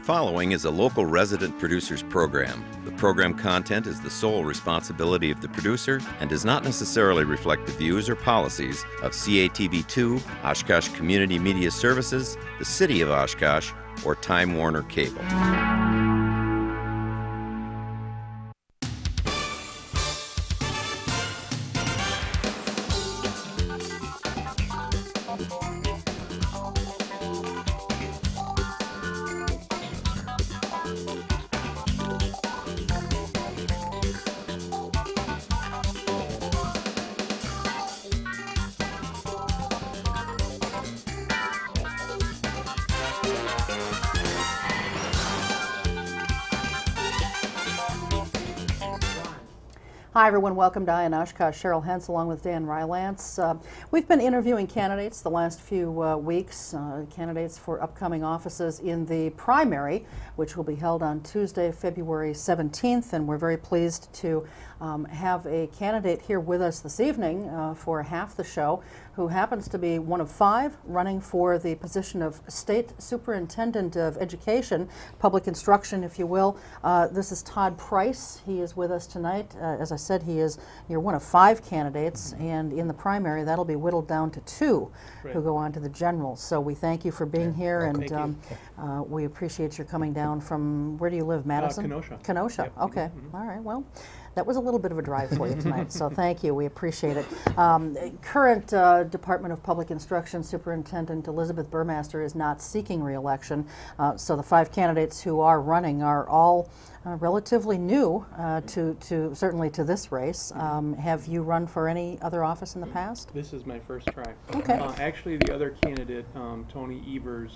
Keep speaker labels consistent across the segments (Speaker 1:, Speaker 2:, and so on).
Speaker 1: following is a local resident producer's program. The program content is the sole responsibility of the producer and does not necessarily reflect the views or policies of CATV2, Oshkosh Community Media Services, the City of Oshkosh, or Time Warner Cable.
Speaker 2: Hi everyone, welcome to Oshkosh. Cheryl Hentz along with Dan Rylance. We've been interviewing candidates the last few weeks, candidates for upcoming offices in the primary, which will be held on Tuesday, February 17th, and we're very pleased to have a candidate here with us this evening for half the show, who happens to be one of 5 running for the position of State Superintendent of Education, Public Instruction, if you will. This is Todd Price. He is with us tonight. As I said, you're one of 5 candidates, and in the primary, that'll be whittled down to 2 who go on to the general. So we thank you for being here, and we appreciate your coming down from, where do you live, Madison?
Speaker 3: Kenosha.
Speaker 2: Kenosha,
Speaker 3: Yep.
Speaker 2: Okay. All right, well, that was a little bit of a drive for you tonight, so thank you. We appreciate it. Current Department of Public Instruction Superintendent Elizabeth Burmaster is not seeking re-election, so the 5 candidates who are running are all relatively new certainly to this race. Have you run for any other office in the past?
Speaker 3: This is my first try.
Speaker 2: Okay.
Speaker 3: Actually, the other candidate, Tony Evers,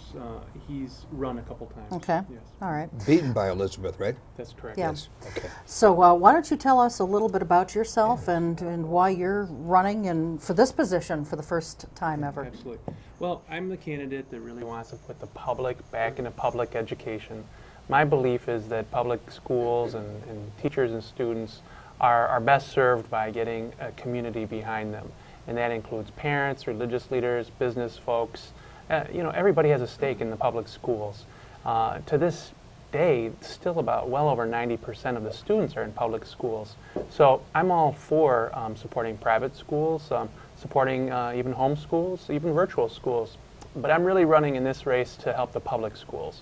Speaker 3: he's run a couple times.
Speaker 2: Okay.
Speaker 3: Yes.
Speaker 2: All right.
Speaker 4: Beaten by Elizabeth, right?
Speaker 3: That's correct.
Speaker 2: Yeah.
Speaker 4: Yes. Okay.
Speaker 2: So why don't you tell us a little bit about yourself and why you're running and for this position for the first time ever?
Speaker 3: Absolutely. Well, I'm the candidate that really wants to put the public back into public education. My belief is that public schools and teachers and students are best served by getting a community behind them. And that includes parents, religious leaders, business folks. Everybody has a stake in the public schools. To this day, still about well over 90% of the students are in public schools. So I'm all for supporting private schools, supporting even home schools, even virtual schools. But I'm really running in this race to help the public schools.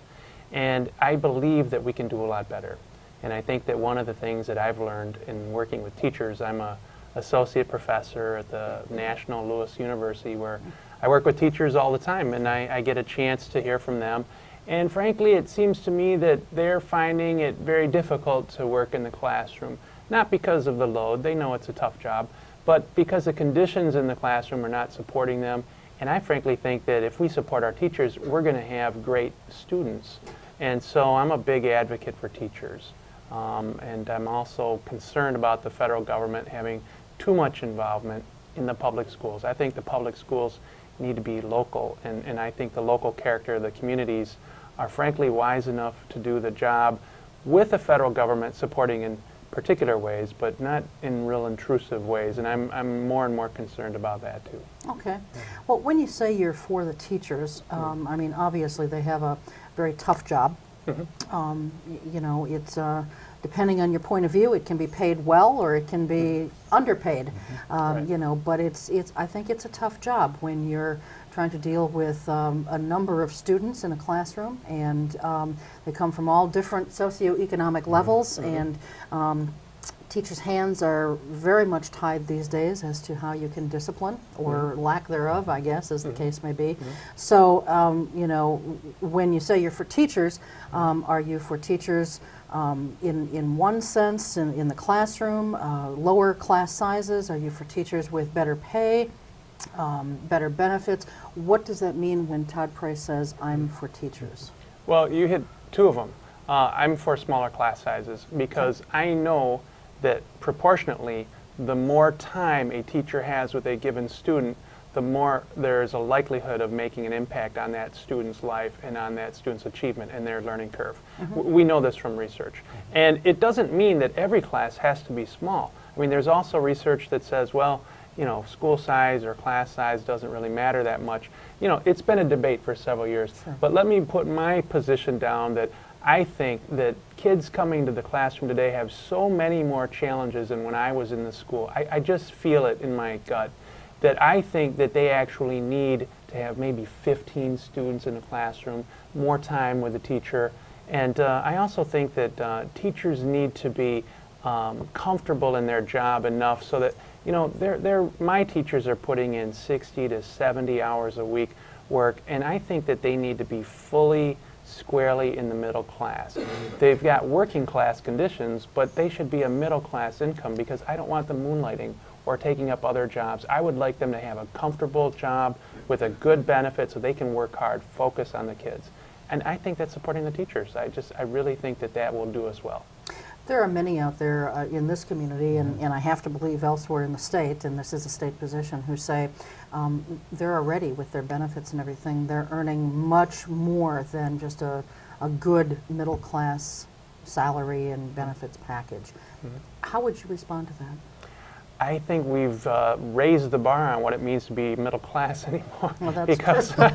Speaker 3: And I believe that we can do a lot better. And I think that one of the things that I've learned in working with teachers, I'm an associate professor at the National Louis University, where I work with teachers all the time, and I get a chance to hear from them. And frankly, it seems to me that they're finding it very difficult to work in the classroom, not because of the load, they know it's a tough job, but because the conditions in the classroom are not supporting them. And I frankly think that if we support our teachers, we're going to have great students. And so I'm a big advocate for teachers. And I'm also concerned about the federal government having too much involvement in the public schools. I think the public schools need to be local, and I think the local character of the communities are frankly wise enough to do the job with the federal government supporting in particular ways, but not in real intrusive ways, and I'm more and more concerned about that too.
Speaker 2: Okay. Well, when you say you're for the teachers, I mean, obviously they have a very tough job. It's depending on your point of view, it can be paid well or it can be underpaid.
Speaker 3: Right.
Speaker 2: But I think it's a tough job when you're trying to deal with a number of students in a classroom, and they come from all different socioeconomic levels, and teachers' hands are very much tied these days as to how you can discipline, or lack thereof, I guess, as the case may be. So, when you say you're for teachers, are you for teachers in one sense, in the classroom, lower class sizes? Are you for teachers with better pay, better benefits? What does that mean when Todd Price says, I'm for teachers?
Speaker 3: Well, you hit 2 of them. I'm for smaller class sizes because I know that proportionately, the more time a teacher has with a given student, the more there's a likelihood of making an impact on that student's life and on that student's achievement and their learning curve. We know this from research. And it doesn't mean that every class has to be small. I mean, there's also research that says, well, school size or class size doesn't really matter that much. It's been a debate for several years. But let me put my position down that I think that kids coming to the classroom today have so many more challenges than when I was in the school. I just feel it in my gut that I think that they actually need to have maybe 15 students in a classroom, more time with the teacher. And I also think that teachers need to be comfortable in their job enough so that, you know, my teachers are putting in 60 to 70 hours a week work, and I think that they need to be fully, squarely in the middle class. They've got working class conditions, but they should be a middle class income, because I don't want them moonlighting or taking up other jobs. I would like them to have a comfortable job with a good benefit so they can work hard, focus on the kids. And I think that's supporting the teachers. I really think that that will do us well.
Speaker 2: There are many out there in this community, and I have to believe elsewhere in the state, and this is a state position, who say they're already, with their benefits and everything, they're earning much more than just a good middle class salary and benefits package. How would you respond to that?
Speaker 3: I think we've raised the bar on what it means to be middle class anymore.
Speaker 2: Well, that's
Speaker 3: because
Speaker 2: true.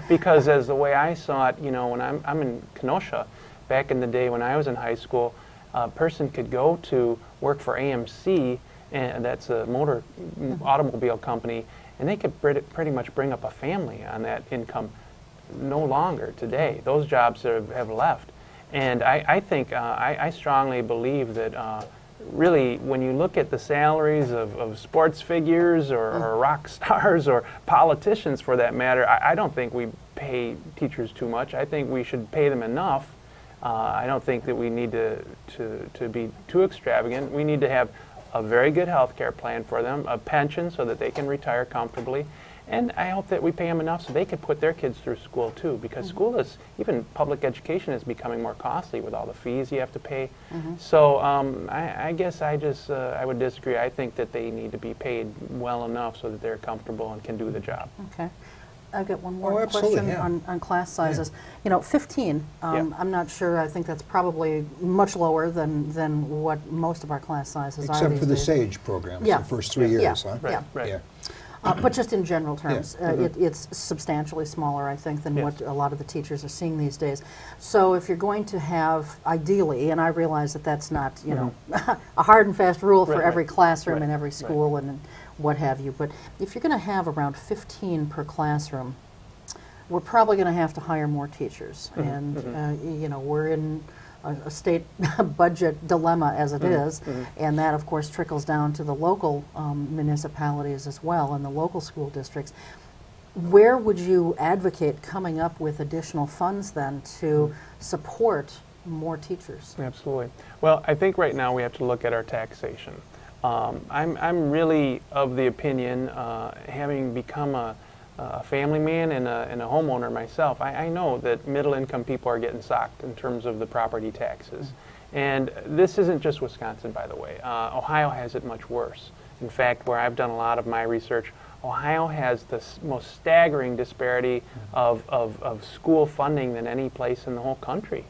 Speaker 3: because as the way I saw it, you know, when I'm in Kenosha, back in the day when I was in high school, a person could go to work for AMC, and that's a automobile company, and they could pretty much bring up a family on that income. No longer today. Those jobs have left. And I think, I strongly believe that really, when you look at the salaries of sports figures or rock stars or politicians for that matter, I don't think we pay teachers too much. I think we should pay them enough. I don't think that we need to be too extravagant. We need to have a very good health care plan for them, a pension so that they can retire comfortably. And I hope that we pay them enough so they can put their kids through school too, because school is, even public education is becoming more costly with all the fees you have to pay. So I guess I would disagree. I think that they need to be paid well enough so that they're comfortable and can do the job.
Speaker 2: Okay. I've got one more question on class sizes. You know, 15, I'm not sure, I think that's probably much lower than what most of our class sizes are
Speaker 4: Except
Speaker 2: these
Speaker 4: for the
Speaker 2: days.
Speaker 4: SAGE programs, the first 3 years, huh?
Speaker 3: Right.
Speaker 2: But just in general terms, it's substantially smaller, I think, than what a lot of the teachers are seeing these days. So if you're going to have, ideally, and I realize that that's not, you know, a hard and fast rule for every classroom in every school and what have you, but if you're going to have around 15 per classroom, we're probably going to have to hire more teachers. And, you know, we're in a state budget dilemma as it is, and that of course trickles down to the local municipalities as well and the local school districts. Where would you advocate coming up with additional funds then to support more teachers?
Speaker 3: Absolutely. Well, I think right now we have to look at our taxation. I'm really of the opinion, having become a family man and a homeowner myself, I know that middle income people are getting socked in terms of the property taxes. And this isn't just Wisconsin, by the way. Ohio has it much worse. In fact, where I've done a lot of my research, Ohio has the most staggering disparity of school funding than any place in the whole country.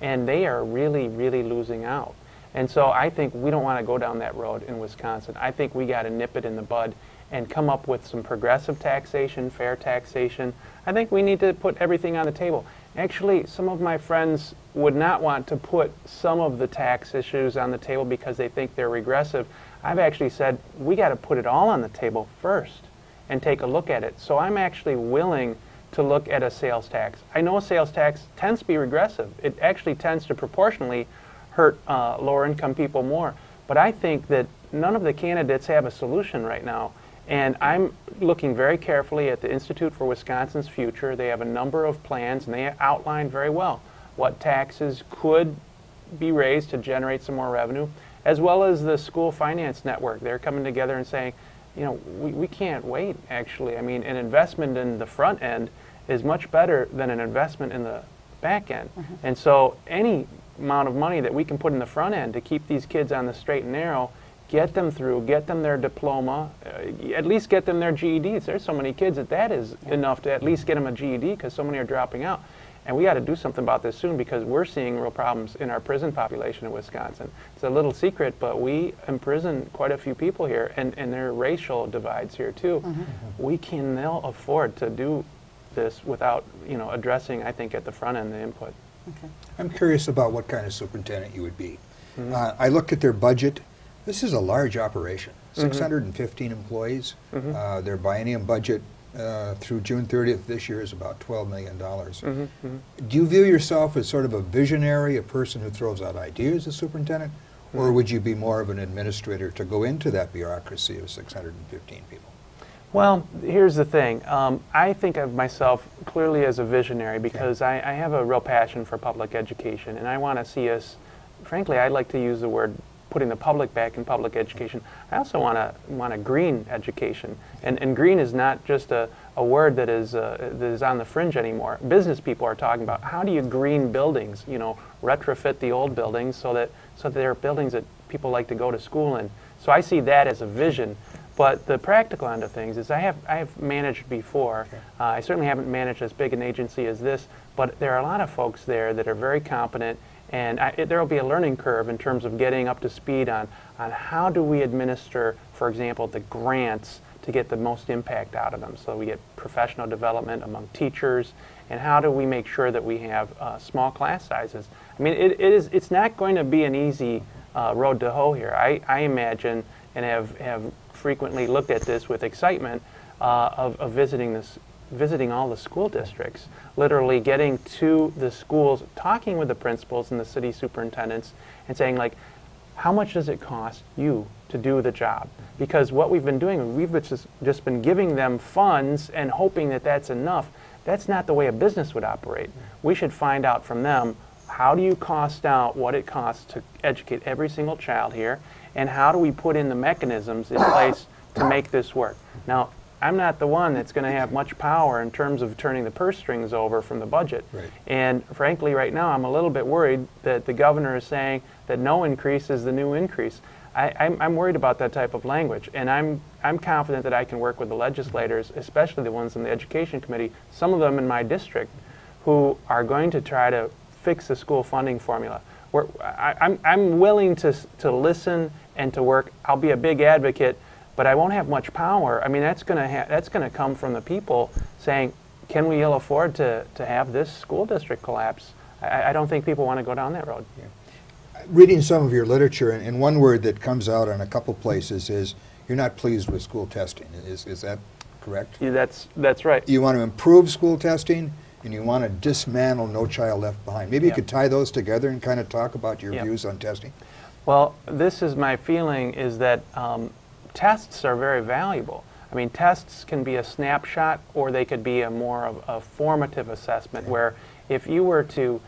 Speaker 3: And they are really, really losing out. And so I think we don't want to go down that road in Wisconsin. I think we got to nip it in the bud and come up with some progressive taxation, fair taxation. I think we need to put everything on the table. Actually, some of my friends would not want to put some of the tax issues on the table because they think they're regressive. I've actually said we got to put it all on the table first and take a look at it. So I'm actually willing to look at a sales tax. I know a sales tax tends to be regressive. It actually tends to proportionally hurt lower income people more. But I think that none of the candidates have a solution right now. And I'm looking very carefully at the Institute for Wisconsin's Future. They have a number of plans, and they outline very well what taxes could be raised to generate some more revenue, as well as the School Finance Network. They're coming together and saying, you know, we can't wait, actually. I mean, an investment in the front end is much better than an investment in the back end. And so any amount of money that we can put in the front end to keep these kids on the straight and narrow, get them through, get them their diploma, at least get them their GEDs. There's so many kids that is enough to at least get them a GED because so many are dropping out. And we got to do something about this soon because we're seeing real problems in our prison population in Wisconsin. It's a little secret, but we imprison quite a few people here, and there are racial divides here too. We can now afford to do this without, you know, addressing, I think, at the front end the input.
Speaker 2: Okay.
Speaker 4: I'm curious about what kind of superintendent you would be. I look at their budget. This is a large operation, 615 employees. Their biennium budget through June 30th this year is about $12 million. Do you view yourself as sort of a visionary, a person who throws out ideas as superintendent, or would you be more of an administrator to go into that bureaucracy of 615 people?
Speaker 3: Well, here's the thing. I think of myself clearly as a visionary because I have a real passion for public education, and I want to see us, frankly, I like to use the word putting the public back in public education. I also want a green education, and green is not just a word that is on the fringe anymore. Business people are talking about how do you green buildings, you know, retrofit the old buildings so that they're buildings that people like to go to school in. So I see that as a vision. But the practical end of things is I have managed before. I certainly haven't managed as big an agency as this, but there are a lot of folks there that are very competent, and there will be a learning curve in terms of getting up to speed on how do we administer, for example, the grants to get the most impact out of them. So we get professional development among teachers, and how do we make sure that we have small class sizes. I mean, it's not going to be an easy road to hoe here. I imagine, and have frequently looked at this with excitement of visiting all the school districts, literally getting to the schools, talking with the principals and the city superintendents and saying, like, how much does it cost you to do the job? Because what we've been doing, we've just been giving them funds and hoping that that's enough. That's not the way a business would operate. We should find out from them, how do you cost out what it costs to educate every single child here, and how do we put in the mechanisms in place to make this work? Now, I'm not the one that's going to have much power in terms of turning the purse strings over from the budget.
Speaker 4: Right.
Speaker 3: And frankly, right now, I'm a little bit worried that the governor is saying that no increase is the new increase. I'm worried about that type of language, and I'm confident that I can work with the legislators, especially the ones in the education committee, some of them in my district, who are going to try to fix the school funding formula. I'm willing to listen and to work. I'll be a big advocate, but I won't have much power. I mean, that's going to come from the people saying, can we ill afford to have this school district collapse? I don't think people want to go down that road.
Speaker 4: Yeah. Reading some of your literature, and one word that comes out in a couple places is you're not pleased with school testing. Is that correct?
Speaker 3: Yeah, that's right.
Speaker 4: You want to improve school testing, and you want to dismantle No Child Left Behind. Maybe you could tie those together and kind of talk about your views on testing.
Speaker 3: Well, this is my feeling, is that tests are very valuable. I mean, tests can be a snapshot, or they could be a more of a formative assessment, where if you were to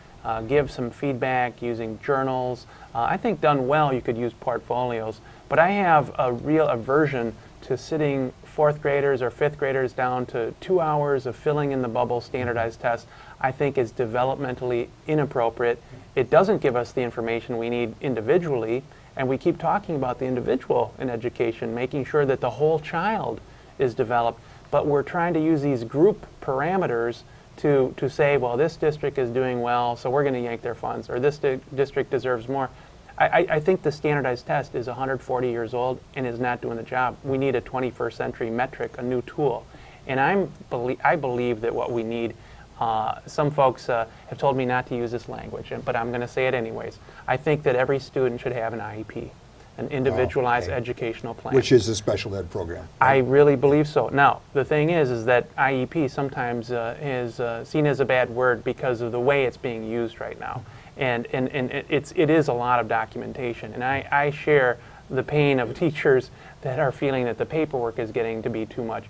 Speaker 3: give some feedback using journals, I think done well you could use portfolios, but I have a real aversion to sitting fourth graders or fifth graders down to 2 hours of filling in the bubble standardized tests. I think is developmentally inappropriate. It doesn't give us the information we need individually, and we keep talking about the individual in education, making sure that the whole child is developed, but we're trying to use these group parameters to say, well, this district is doing well, so we're going to yank their funds, or this district deserves more. I think the standardized test is 140 years old and is not doing the job. We need a 21st century metric, a new tool. And I believe that what we need, some folks have told me not to use this language, but I'm going to say it anyways. I think that every student should have an IEP, an individualized educational plan.
Speaker 4: Which is a special ed program.
Speaker 3: Right? I really believe so. Now, the thing is that IEP sometimes is seen as a bad word because of the way it's being used right now. And it is a lot of documentation. And I share the pain of teachers that are feeling that the paperwork is getting to be too much.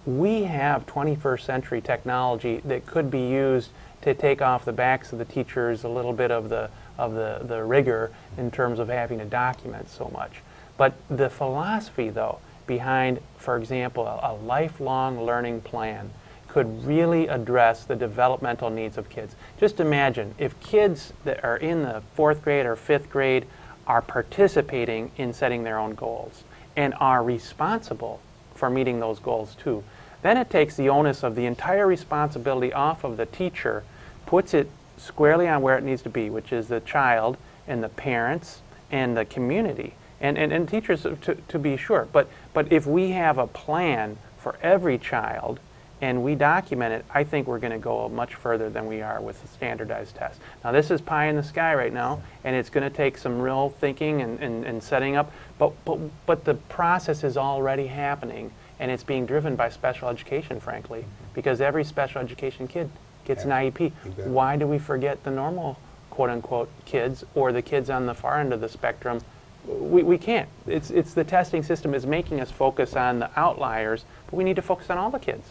Speaker 3: We have 21st century technology that could be used to take off the backs of the teachers a little bit of the rigor in terms of having to document so much. But the philosophy, though, behind, for example, a lifelong learning plan could really address the developmental needs of kids. Just imagine if kids that are in the fourth grade or fifth grade are participating in setting their own goals and are responsible for meeting those goals too. Then it takes the onus of the entire responsibility off of the teacher, puts it squarely on where it needs to be, which is the child and the parents and the community and teachers to be sure. But if we have a plan for every child and we document it, I think we're going to go much further than we are with the standardized test. Now this is pie in the sky right now, and it's going to take some real thinking and setting up, but the process is already happening, and it's being driven by special education, frankly, because every special education kid gets an IEP. Why do we forget the normal quote-unquote kids or the kids on the far end of the spectrum? We can't. It's the testing system is making us focus on the outliers, but we need to focus on all the kids.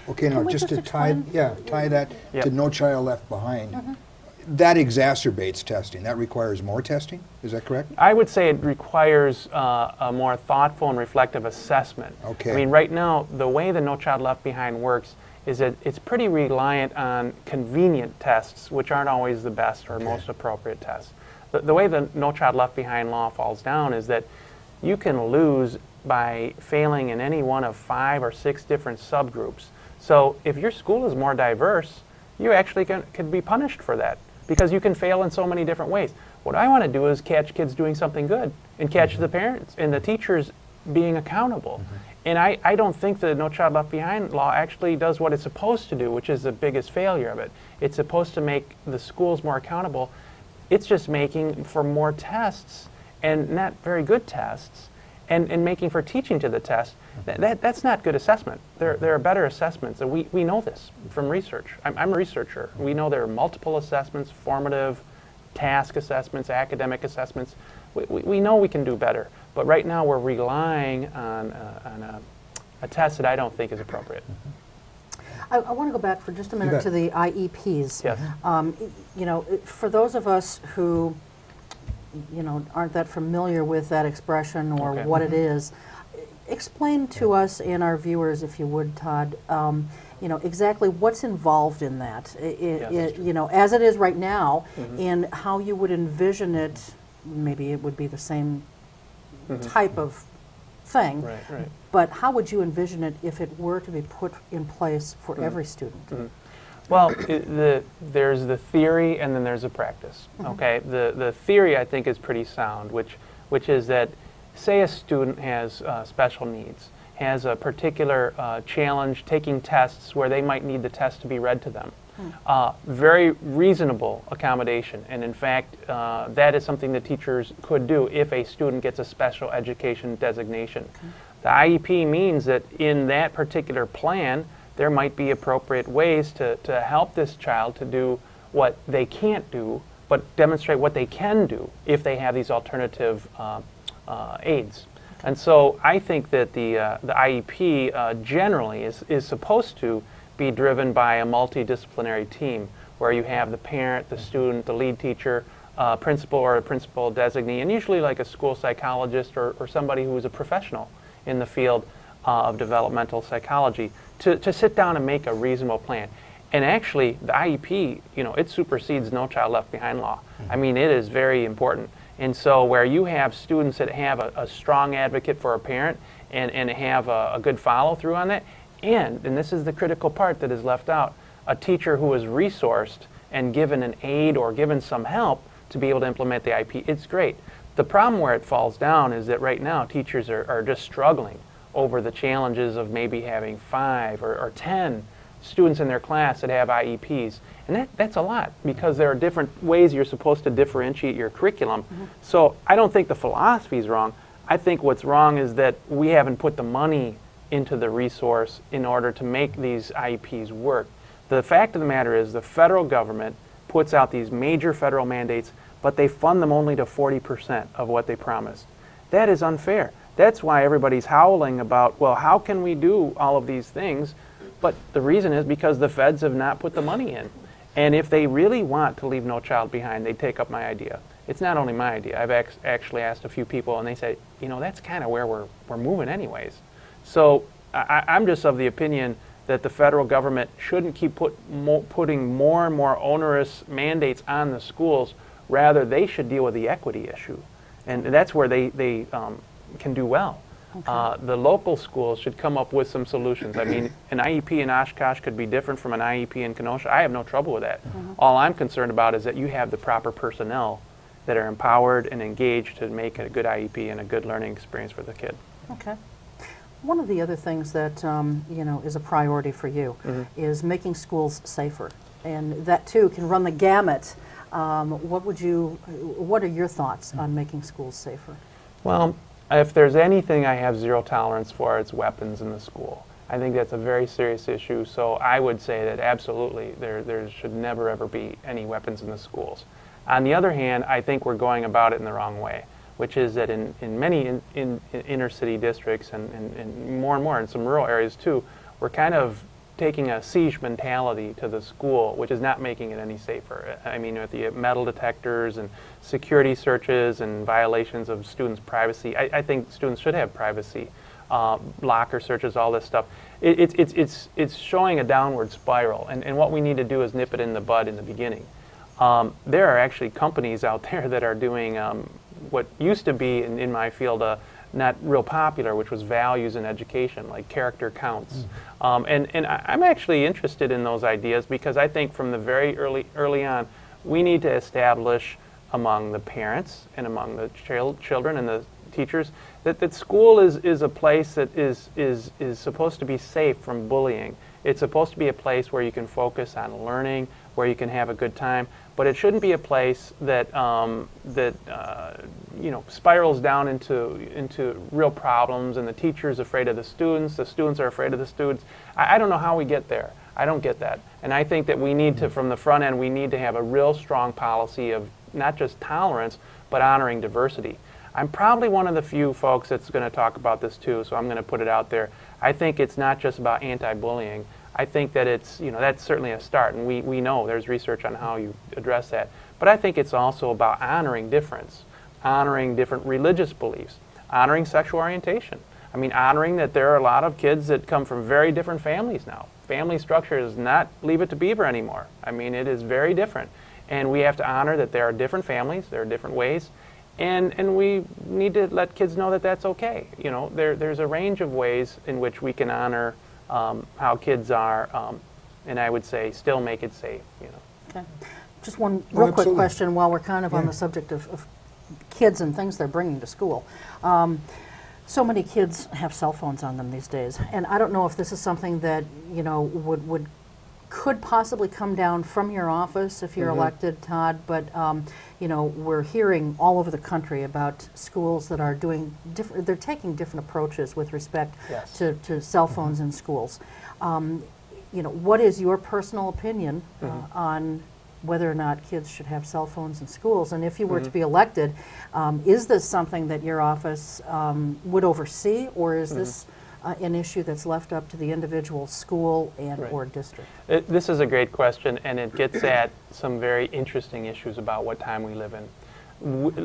Speaker 4: Okay, now just to tie that
Speaker 3: Yep.
Speaker 4: to No Child Left Behind, that exacerbates testing. That requires more testing. Is that correct?
Speaker 3: I would say it requires a more thoughtful and reflective assessment.
Speaker 4: Okay.
Speaker 3: I mean, right now, the way the No Child Left Behind works is that it's pretty reliant on convenient tests, which aren't always the best or most appropriate tests. The way the No Child Left Behind law falls down is that you can lose by failing in any one of 5 or 6 different subgroups. So if your school is more diverse, you actually can be punished for that because you can fail in so many different ways. What I want to do is catch kids doing something good and catch the parents and the teachers being accountable. And I don't think the No Child Left Behind law actually does what it's supposed to do, which is the biggest failure of it. It's supposed to make the schools more accountable. It's just making for more tests and not very good tests and making for teaching to the test. That's not good assessment. There are better assessments, and we know this from research. I'm a researcher. We know there are multiple assessments, formative, task assessments, academic assessments. We know we can do better, but right now we're relying on a test that I don't think is appropriate.
Speaker 2: I want to go back for just a minute to the IEPs.
Speaker 3: Yes.
Speaker 2: You know, for those of us who, you know, aren't that familiar with that expression or what it is, explain to us and our viewers, if you would, Todd, you know, exactly what's involved in that, you know, as it is right now, and how you would envision it. Maybe it would be the same type of thing, but how would you envision it if it were to be put in place for every student?
Speaker 3: Well, there's the theory and then there's the practice. Okay, the theory I think is pretty sound, which is that, say a student has special needs, has a particular challenge taking tests where they might need the test to be read to them. Very reasonable accommodation, and in fact that is something that teachers could do if a student gets a special education designation. The IEP means that in that particular plan there might be appropriate ways to help this child to do what they can't do, but demonstrate what they can do if they have these alternative aids. And so I think that the IEP generally is supposed to be driven by a multidisciplinary team where you have the parent, the student, the lead teacher, principal or a principal designee, and usually like a school psychologist or somebody who is a professional in the field of developmental psychology to sit down and make a reasonable plan. And actually, the IEP, you know, it supersedes No Child Left Behind law. I mean, it is very important. And so where you have students that have a strong advocate for a parent and have a good follow-through on that, and this is the critical part that is left out, a teacher who is resourced and given an aid or given some help to be able to implement the IEP, it's great. The problem where it falls down is that right now teachers are just struggling over the challenges of maybe having 5 or 10 students in their class that have IEPs. And that's a lot because there are different ways you're supposed to differentiate your curriculum. So I don't think the philosophy is wrong. I think what's wrong is that we haven't put the money into the resource in order to make these IEPs work. The fact of the matter is the federal government puts out these major federal mandates, but they fund them only to 40% of what they promised. That is unfair. That's why everybody's howling about, well, how can we do all of these things? But the reason is because the feds have not put the money in. And if they really want to leave no child behind, they take up my idea. It's not only my idea. I've actually asked a few people, and they say, you know, that's kind of where we're moving anyways. So I'm just of the opinion that the federal government shouldn't keep putting more and more onerous mandates on the schools. Rather, they should deal with the equity issue. And that's where they can do well. Okay. The local schools should come up with some solutions. I mean, an IEP in Oshkosh could be different from an IEP in Kenosha. I have no trouble with that. All I'm concerned about is that you have the proper personnel that are empowered and engaged to make a good IEP and a good learning experience for the kid.
Speaker 2: Okay. One of the other things that you know, is a priority for you is making schools safer, and that too can run the gamut. What are your thoughts on making schools safer?
Speaker 3: Well, if there's anything I have zero tolerance for, it's weapons in the school. I think that's a very serious issue, so I would say that absolutely there should never ever be any weapons in the schools. On the other hand, I think we're going about it in the wrong way, which is that in many inner city districts and more in some rural areas too, we're kind of taking a siege mentality to the school, which is not making it any safer. I mean, with the metal detectors and security searches and violations of students' privacy, I think students should have privacy. Locker searches, all this stuff. It's showing a downward spiral, and what we need to do is nip it in the bud in the beginning. There are actually companies out there that are doing what used to be in my field not real popular, which was values in education, like character counts. And I'm actually interested in those ideas because I think from the very early on, we need to establish among the parents and among the children and the teachers that school is a place that is supposed to be safe from bullying. It's supposed to be a place where you can focus on learning, where you can have a good time, but it shouldn't be a place that you know, spirals down into real problems, and the teacher's afraid of the students are afraid of the students. I don't know how we get there. I don't get that. And I think that we need to, from the front end, we need to have a real strong policy of not just tolerance, but honoring diversity. I'm probably one of the few folks that's going to talk about this too, so I'm going to put it out there. I think it's not just about anti-bullying. I think that it's, you know, that's certainly a start, and we know there's research on how you address that. But I think it's also about honoring difference, honoring different religious beliefs, honoring sexual orientation. I mean, honoring that there are a lot of kids that come from very different families now. Family structure is not Leave It to Beaver anymore. I mean, it is very different. And we have to honor that there are different families, there are different ways, and we need to let kids know that that's okay. You know, there's a range of ways in which we can honor how kids are, and I would say still make it safe, you know.
Speaker 2: Okay. Just one real quick question while we're kind of on the subject of kids and things they're bringing to school. So many kids have cell phones on them these days, and I don't know if this is something that, you know, could possibly come down from your office if you're elected, Todd, but you know, we're hearing all over the country about schools that are doing different, they're taking different approaches with respect to cell phones in schools. You know, what is your personal opinion on whether or not kids should have cell phones in schools? And if you were to be elected, is this something that your office would oversee, or is this an issue that's left up to the individual school and or district?
Speaker 3: This is a great question, and it gets at some very interesting issues about what time we live in.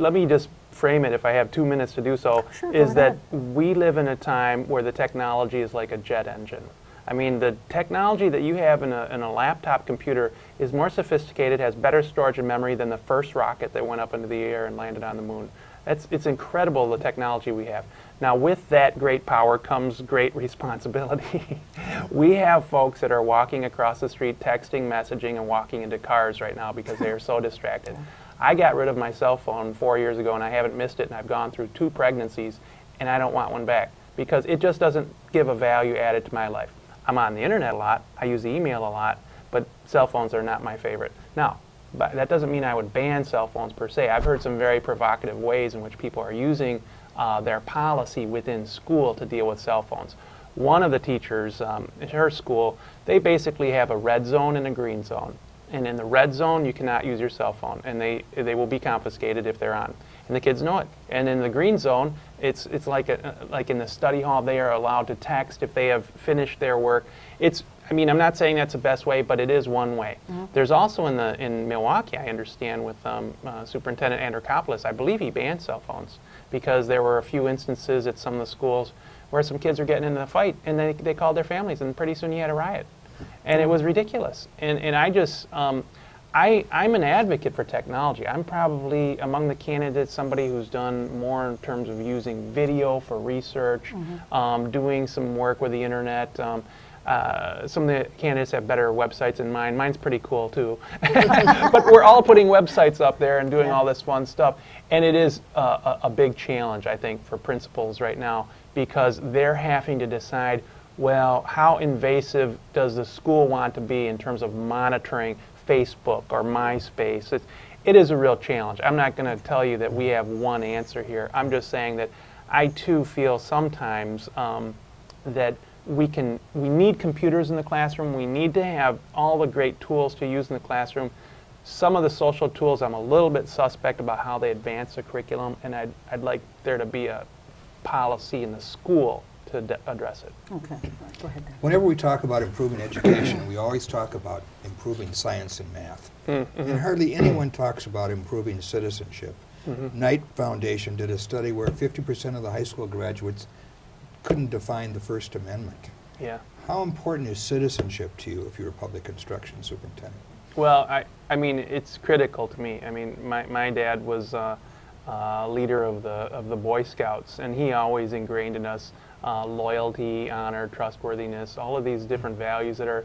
Speaker 3: Let me just frame it, if I have 2 minutes to do so, is that we live in a time where the technology is like a jet engine. I mean, the technology that you have in a laptop computer is more sophisticated, has better storage and memory than the first rocket that went up into the air and landed on the moon. It's incredible, the technology we have. Now, with that great power comes great responsibility. We have folks that are walking across the street, texting, messaging, and walking into cars right now because they are so distracted. I got rid of my cell phone 4 years ago, and I haven't missed it, and I've gone through 2 pregnancies, and I don't want one back because it just doesn't give a value added to my life. I'm on the internet a lot, I use email a lot, but cell phones are not my favorite. Now, but that doesn't mean I would ban cell phones per se. I've heard some very provocative ways in which people are using their policy within school to deal with cell phones. One of the teachers at her school, they basically have a red zone and a green zone. And in the red zone, you cannot use your cell phone, and they will be confiscated if they're on. And the kids know it. And in the green zone, it's like in the study hall, they are allowed to text if they have finished their work. I mean, I'm not saying that's the best way, but it is one way. There's also in Milwaukee, I understand, with Superintendent Andrikopoulos, I believe he banned cell phones because there were a few instances at some of the schools where some kids were getting into a fight, and they called their families, and pretty soon you had a riot. And it was ridiculous. And I just, I'm an advocate for technology. I'm probably, among the candidates, somebody who's done more in terms of using video for research, doing some work with the internet. Some of the candidates have better websites than mine. Mine's pretty cool, too. But we're all putting websites up there and doing all this fun stuff. And it is a big challenge, I think, for principals right now because they're having to decide, well, how invasive does the school want to be in terms of monitoring Facebook or MySpace? It is a real challenge. I'm not going to tell you that we have one answer here. I'm just saying that I too feel sometimes that we need computers in the classroom. We need to have all the great tools to use in the classroom. Some of the social tools, I'm a little bit suspect about how they advance the curriculum, and I'd like there to be a policy in the school to address it.
Speaker 2: Okay, go ahead.
Speaker 4: Whenever we talk about improving education, we always talk about improving science and math. And hardly anyone talks about improving citizenship. Knight Foundation did a study where 50% of the high school graduates couldn't define the First Amendment.
Speaker 3: Yeah.
Speaker 4: How important is citizenship to you if you're a public instruction superintendent?
Speaker 3: Well, I mean, it's critical to me. I mean, my dad was leader of the Boy Scouts, and he always ingrained in us loyalty, honor, trustworthiness, all of these different values that are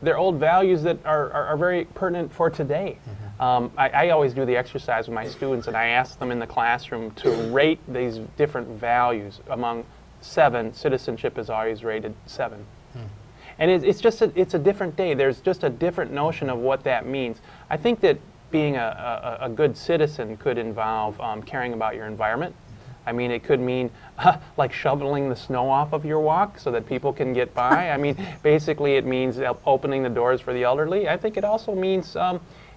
Speaker 3: they're old values that are very pertinent for today. I always do the exercise with my students, and I ask them in the classroom to rate these different values. Among 7, citizenship is always rated 7. And it's just it's a different day. There's just a different notion of what that means. I think that being a good citizen could involve caring about your environment. I mean, it could mean like shoveling the snow off of your walk so that people can get by. I mean, basically it means opening the doors for the elderly. I think it also means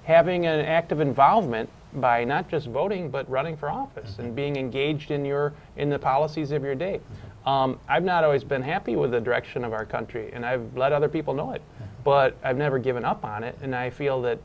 Speaker 3: having an active involvement by not just voting, but running for office and being engaged in the policies of your day. I've not always been happy with the direction of our country, and I've let other people know it, but I've never given up on it. And I feel that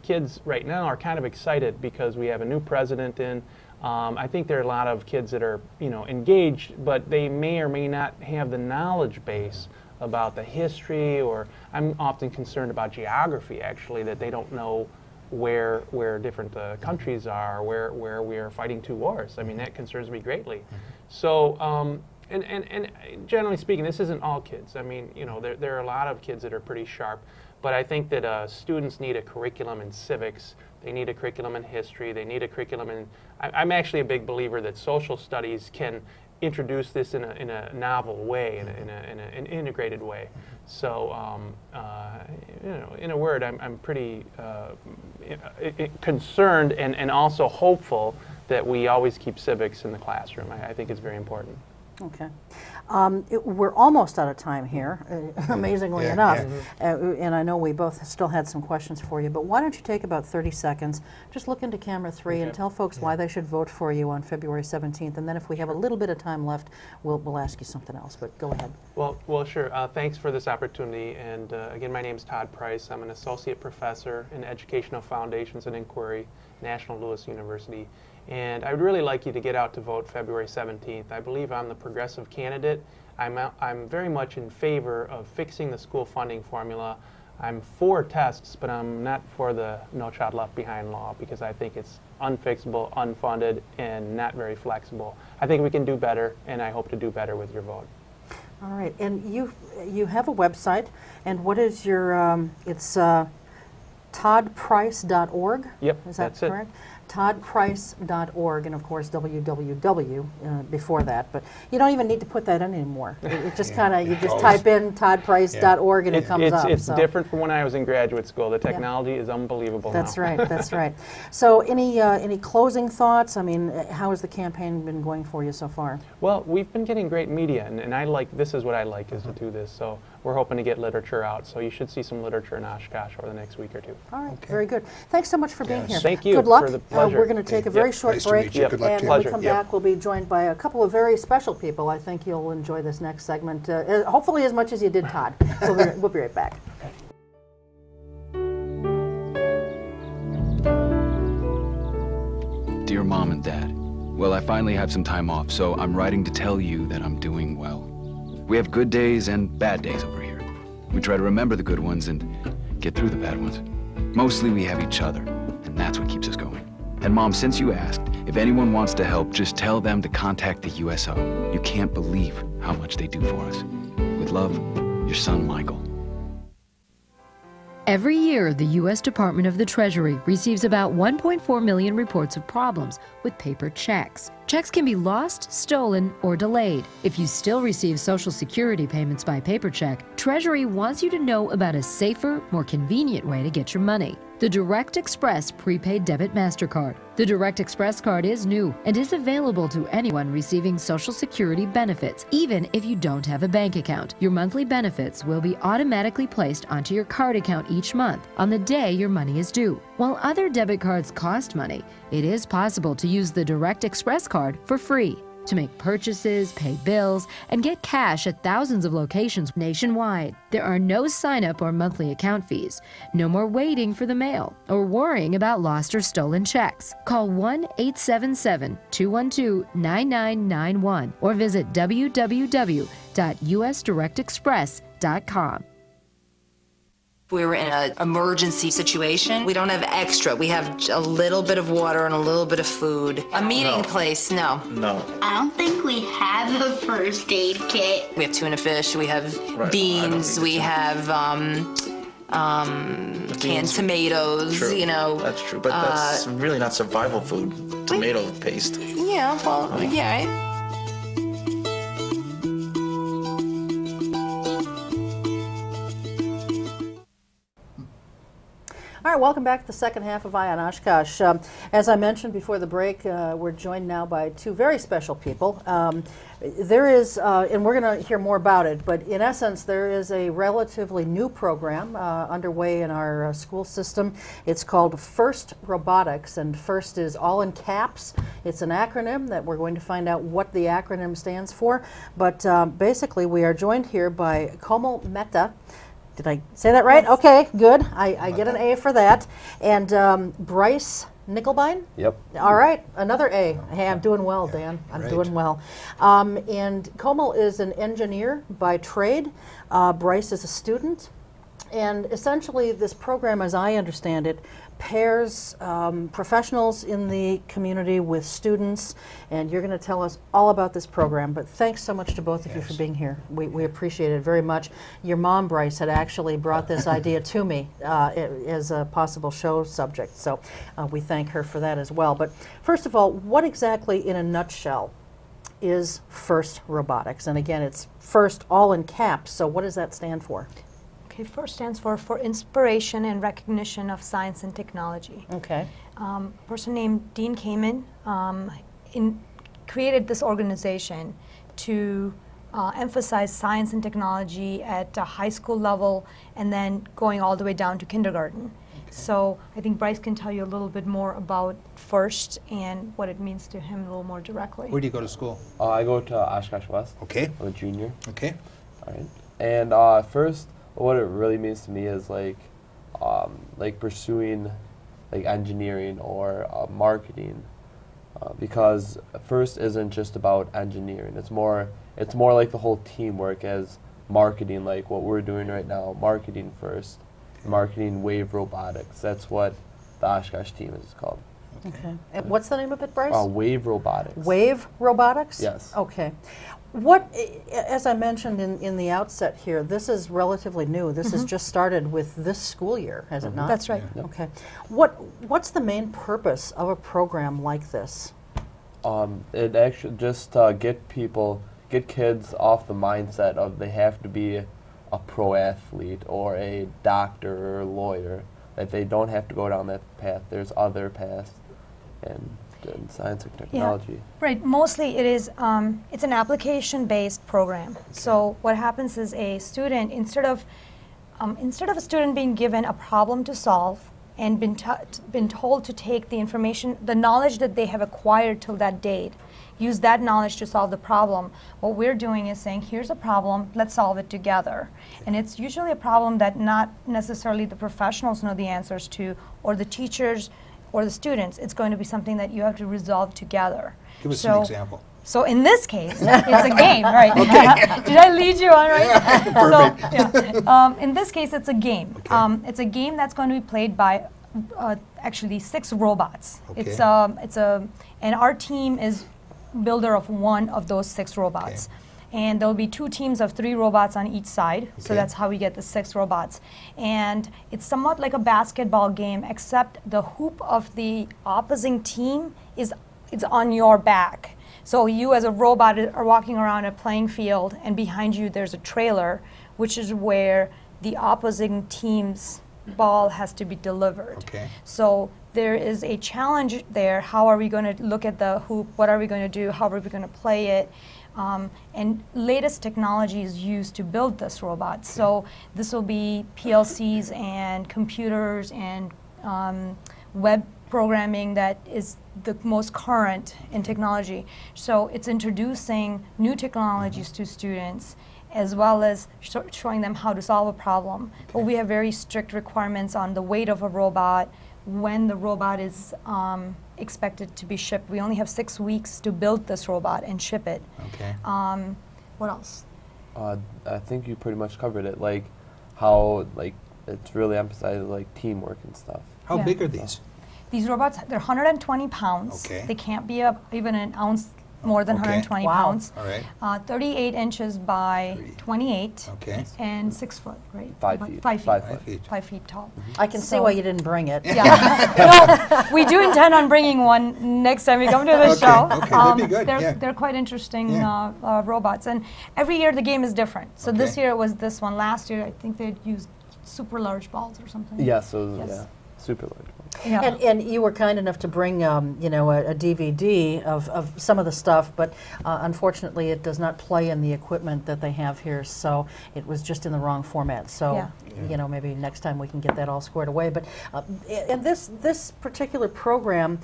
Speaker 3: kids right now are kind of excited because we have a new president in. I think there are a lot of kids that are, engaged, but they may or may not have the knowledge base about the history, or I'm often concerned about geography, actually, that they don't know where different countries are, where we are fighting 2 wars. I mean, that concerns me greatly. So, and generally speaking, this isn't all kids. I mean, there are a lot of kids that are pretty sharp, but I think that students need a curriculum in civics. They need a curriculum in history. They need a curriculum in. I'm actually a big believer that social studies can introduce this in a novel way, in an integrated way. So, in a word, I'm pretty concerned and also hopeful that we always keep civics in the classroom. I think it's very important.
Speaker 2: Okay. We're almost out of time here, amazingly enough. And I know we both still had some questions for you, but why don't you take about 30 seconds, just look into camera 3 and tell folks why they should vote for you on February 17th, and then if we have a little bit of time left, we'll ask you something else, but go ahead.
Speaker 3: Well, sure. Thanks for this opportunity. And again, my name is Todd Price. I'm an associate professor in educational foundations and inquiry, National Louis University. And I would really like you to get out to vote February 17th. I believe I'm the progressive candidate. I'm very much in favor of fixing the school funding formula. I'm for tests, but I'm not for the No Child Left Behind law because I think it's unfixable, unfunded, and not very flexible. I think we can do better, and I hope to do better with your vote.
Speaker 2: All right, and you have a website, and what is your, it's toddprice.org?
Speaker 3: Yep,
Speaker 2: is that
Speaker 3: that's
Speaker 2: correct? toddprice.org, and of course www before that, but you don't even need to put that in anymore. It just kind of, you just type in toddprice.org and it comes up.
Speaker 3: It's different from when I was in graduate school. The technology is unbelievable
Speaker 2: That's
Speaker 3: now.
Speaker 2: right, that's right. So any closing thoughts? I mean, how has the campaign been going for you so far?
Speaker 3: Well, we've been getting great media, and this is what I like, is to do this. So we're hoping to get literature out. So you should see some literature in Oshkosh over the next week or 2.
Speaker 2: All right, very good. Thanks so much for being here.
Speaker 3: Thank you.
Speaker 2: Good luck.
Speaker 3: For the pleasure.
Speaker 2: We're going to take a very short break,
Speaker 4: Good luck
Speaker 2: and
Speaker 4: to you.
Speaker 2: when we come back, we'll be joined by a couple of very special people. I think you'll enjoy this next segment, hopefully as much as you did Todd. We'll be right back.
Speaker 5: Dear Mom and Dad, well, I finally have some time off, so I'm writing to tell you that I'm doing well. We have good days and bad days over here. We try to remember the good ones and get through the bad ones. Mostly we have each other, and that's what keeps us going. And Mom, since you asked, if anyone wants to help, just tell them to contact the USO. You can't believe how much they do for us. With love, your son, Michael.
Speaker 6: Every year, the U.S. Department of the Treasury receives about 1.4 million reports of problems with paper checks. Checks can be lost, stolen, or delayed. If you still receive Social Security payments by paper check, Treasury wants you to know about a safer, more convenient way to get your money. The Direct Express Prepaid Debit MasterCard. The Direct Express card is new and is available to anyone receiving Social Security benefits, even if you don't have a bank account. Your monthly benefits will be automatically placed onto your card account each month on the day your money is due. While other debit cards cost money, it is possible to use the Direct Express card for free to make purchases, pay bills, and get cash at thousands of locations nationwide. There are no sign-up or monthly account fees. No more waiting for the mail or worrying about lost or stolen checks. Call 1-877-212-9991 or visit www.usdirectexpress.com.
Speaker 7: We were in an emergency situation. We don't have extra. We have a little bit of water and a little bit of food. A meeting place, no.
Speaker 8: No.
Speaker 9: I don't think we have a first aid kit.
Speaker 7: We have tuna fish, we have beans, we have canned tomatoes,
Speaker 8: True.
Speaker 7: you know.
Speaker 8: That's true, but that's really not survival food. Tomato paste.
Speaker 7: Yeah, well, yeah, right?
Speaker 2: All right, welcome back to the second half of Eye on Oshkosh. As I mentioned before the break, we're joined now by two very special people. There is, and we're going to hear more about it, but in essence, there is a relatively new program underway in our school system. It's called FIRST Robotics, and FIRST is all in caps. It's an acronym that we're going to find out what the acronym stands for. But basically, we are joined here by Komal Mehta. Did I say that right? Yes. Okay, good. I get an A for that. And Bryce Nickelbein?
Speaker 10: Yep.
Speaker 2: All right, another A. Hey, I'm doing well, Dan. I'm doing well. And Komal is an engineer by trade. Bryce is a student. And essentially, this program, as I understand it, pairs professionals in the community with students, and you're going to tell us all about this program. But thanks so much to both of you for being here. We appreciate it very much. Your mom, Bryce, had actually brought this idea to me as a possible show subject, so we thank her for that as well. But first of all, what exactly, in a nutshell, is FIRST Robotics? And again, it's FIRST all in caps, so what does that stand for?
Speaker 11: Okay, FIRST stands for Inspiration and Recognition of Science and Technology.
Speaker 2: Okay.
Speaker 11: A person named Dean Kamen created this organization to emphasize science and technology at a high school level and then going all the way down to kindergarten. Okay. So I think Bryce can tell you a little bit more about FIRST and what it means to him a little more directly.
Speaker 4: Where do you go to school?
Speaker 10: I go to Oshkosh West.
Speaker 4: Okay.
Speaker 10: I'm a junior.
Speaker 4: Okay.
Speaker 10: All right. And FIRST, what it really means to me is like pursuing like engineering or marketing, because FIRST isn't just about engineering. It's more like the whole teamwork as marketing, like what we're doing right now, marketing FIRST, marketing Wave Robotics. That's what the Oshkosh team is called.
Speaker 2: Okay. And what's the name of it, Bryce?
Speaker 10: Wave Robotics.
Speaker 2: Wave Robotics?
Speaker 10: Yes.
Speaker 2: Okay. What, as I mentioned in the outset here, this is relatively new. This has just started with this school year, has it not?
Speaker 11: That's right.
Speaker 10: Yep.
Speaker 2: Okay. What's the main purpose of a program like this?
Speaker 10: It actually just get kids off the mindset of they have to be a pro athlete or a doctor or a lawyer, that they don't have to go down that path. There's other paths in science and technology.
Speaker 11: Yeah. Right. Mostly it is it's an application-based program. Okay. So what happens is a student, instead of a student being given a problem to solve and been told to take the information, the knowledge that they have acquired till that date, use that knowledge to solve the problem. What we're doing is saying, here's a problem, let's solve it together. And it's usually a problem that not necessarily the professionals know the answers to, or the teachers, or the students. It's going to be something that you have to resolve together.
Speaker 4: Give us an example.
Speaker 11: So in this case, it's a game, right? Okay. Did I lead you on, right?
Speaker 4: Perfect.
Speaker 11: So, yeah. In this case, it's a game. Okay. It's a game that's going to be played by actually 6 robots.
Speaker 4: Okay.
Speaker 11: And our team is builder of one of those 6 robots. Okay. And there'll be 2 teams of 3 robots on each side. Okay. So that's how we get the 6 robots. And it's somewhat like a basketball game, except the hoop of the opposing team is it's on your back. So you as a robot are walking around a playing field, and behind you there's a trailer, which is where the opposing team's ball has to be delivered.
Speaker 4: Okay.
Speaker 11: So there is a challenge there. How are we going to look at the hoop? What are we going to do? How are we going to play it? And latest technology is used to build this robot. Okay. So this will be PLCs and computers and web programming that is the most current in technology. So it's introducing new technologies to students, as well as showing them how to solve a problem. Okay. But we have very strict requirements on the weight of a robot, when the robot is expected to be shipped. We only have 6 weeks to build this robot and ship it.
Speaker 4: Okay.
Speaker 11: What else?
Speaker 10: I think you pretty much covered it. Like how it's really emphasized like teamwork and stuff.
Speaker 4: How big are these?
Speaker 11: These robots, they're 120 pounds.
Speaker 4: Okay.
Speaker 11: They can't be even an ounce more than 120 pounds.
Speaker 4: All right.
Speaker 11: 38 inches by 28.
Speaker 4: Okay.
Speaker 11: And 6 foot, right?
Speaker 10: 5 feet.
Speaker 11: 5 feet.
Speaker 10: 5 feet.
Speaker 11: 5 feet tall.
Speaker 2: I can see why you didn't bring it.
Speaker 11: Yeah. Well, we do intend on bringing one next time we come to the show.
Speaker 4: Okay, that'd be good.
Speaker 11: They're quite interesting robots. And every year the game is different. So this year it was this one. Last year I think they'd used super large balls or something.
Speaker 10: Yeah, so super large.
Speaker 11: Yeah.
Speaker 2: And you were kind enough to bring, you know, a DVD of some of the stuff, but unfortunately it does not play in the equipment that they have here, so it was just in the wrong format. So, you know, maybe next time we can get that all squared away. But and this particular program,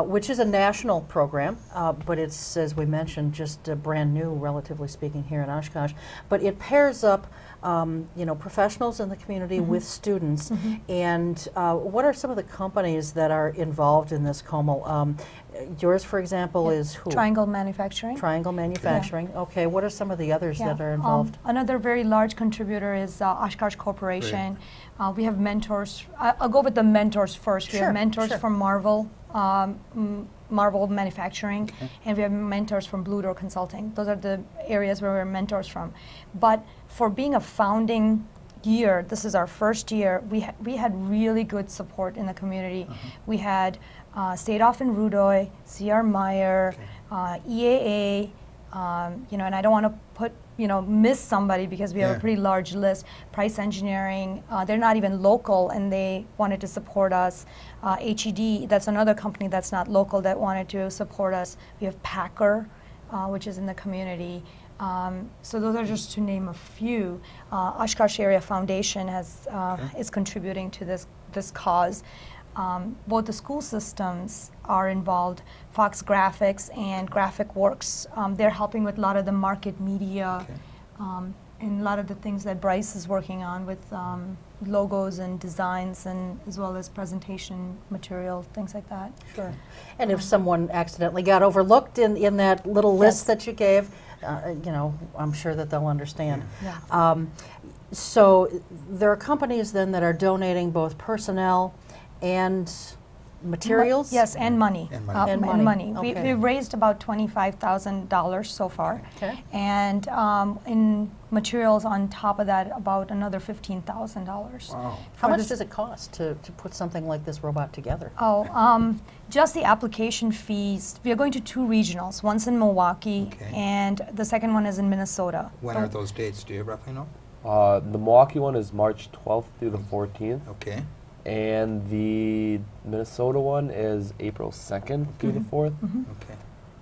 Speaker 2: which is a national program, but it's, as we mentioned, just brand new, relatively speaking, here in Oshkosh. But it pairs up, you know, professionals in the community with students. And what are some of the companies that are involved in this, Komal? Yours, for example, is who?
Speaker 11: Triangle Manufacturing.
Speaker 2: Triangle Manufacturing. Okay. What are some of the others that are involved?
Speaker 11: Another very large contributor is Oshkosh Corporation. We have mentors. I'll go with the mentors first. We have mentors from Marvel. Marvel Manufacturing, and we have mentors from Blue Door Consulting. Those are the areas where we're mentors from. But for being a founding year, this is our first year, we had really good support in the community. We had State Off and Rudoy, C.R. Meyer, EAA, you know, and I don't want to miss somebody because we have a pretty large list. Price Engineering, they're not even local and they wanted to support us. HED, that's another company that's not local that wanted to support us. We have Packer, which is in the community. So those are just to name a few. Oshkosh Area Foundation has is contributing to this cause. Both the school systems are involved. Fox Graphics and Graphic Works, they're helping with a lot of the market media and a lot of the things that Bryce is working on with logos and designs, and as well as presentation material, things like that.
Speaker 2: Sure. And if someone accidentally got overlooked in that little list that you gave, you know, I'm sure that they'll understand. So there are companies then that are donating both personnel and materials?
Speaker 11: Yes, and money.
Speaker 2: And money. Okay.
Speaker 11: We've raised about $25,000 so far.
Speaker 2: Okay.
Speaker 11: And in materials on top of that, about another $15,000.
Speaker 4: Wow.
Speaker 2: How much does it cost to put something like this robot together?
Speaker 11: Just the application fees. We are going to 2 regionals. One's in Milwaukee, and the second one is in Minnesota.
Speaker 4: When are those dates? Do you roughly know?
Speaker 10: The Milwaukee one is March 12th through the 14th.
Speaker 4: Okay.
Speaker 10: And the Minnesota one is April 2nd through the 4th.
Speaker 4: Okay.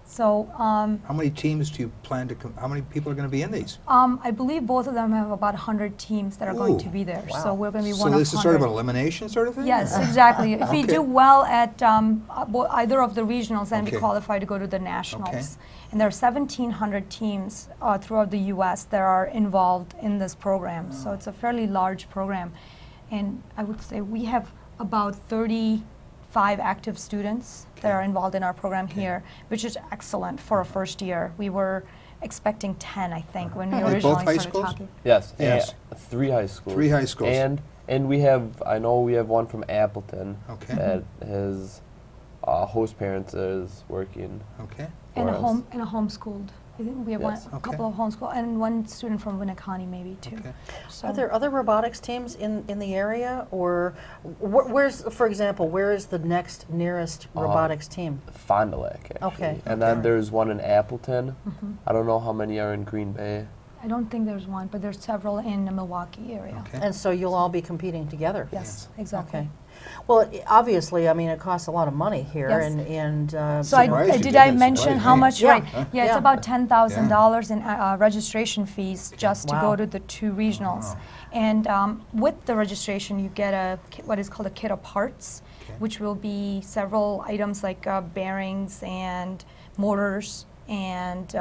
Speaker 11: So,
Speaker 4: how many teams do you plan to how many people are going to be in these?
Speaker 11: I believe both of them have about 100 teams that are going to be there.
Speaker 2: Wow.
Speaker 11: So we're going to be one of 100.
Speaker 4: So this is sort of an elimination sort of thing?
Speaker 11: Yes, exactly. If we do well at either of the regionals, then we qualify to go to the nationals. And there are 1,700 teams throughout the U.S. that are involved in this program. So it's a fairly large program. And I would say we have about 35 active students that are involved in our program here, which is excellent for a first year. We were expecting 10, I think, when we originally started talking.
Speaker 10: Yes, 3 high schools.
Speaker 4: 3 high schools.
Speaker 10: And we have, I know we have one from Appleton that his host parents is working.
Speaker 11: And a homeschooled I think we have
Speaker 10: Yes.
Speaker 11: a couple of homeschool and one student from Winneconne maybe too.
Speaker 4: Okay.
Speaker 11: So
Speaker 2: Are there other robotics teams in the area, or where's, for example, where is the next nearest robotics team?
Speaker 10: Fond du Lac, actually.
Speaker 2: Okay.
Speaker 10: And then
Speaker 2: Okay.
Speaker 10: there's one in Appleton.
Speaker 11: Mm-hmm.
Speaker 10: I don't know how many are in Green Bay.
Speaker 11: I don't think there's one, but there's several in the Milwaukee area.
Speaker 4: Okay.
Speaker 2: And so you'll all be competing together?
Speaker 11: Yes, exactly.
Speaker 2: Okay. Well, obviously, I mean, it costs a lot of money here,
Speaker 11: Yes.
Speaker 2: and
Speaker 11: So
Speaker 4: Surprised you
Speaker 11: did I
Speaker 4: didn't.
Speaker 11: mention
Speaker 4: Surprised
Speaker 11: how
Speaker 4: me.
Speaker 11: much?
Speaker 2: Yeah.
Speaker 11: Right.
Speaker 2: Huh?
Speaker 11: Yeah, it's
Speaker 2: Yeah.
Speaker 11: about $10,000 in registration fees just to
Speaker 2: Wow.
Speaker 11: go to the 2 regionals. And with the registration, you get what is called a kit of parts, which will be several items like bearings and motors and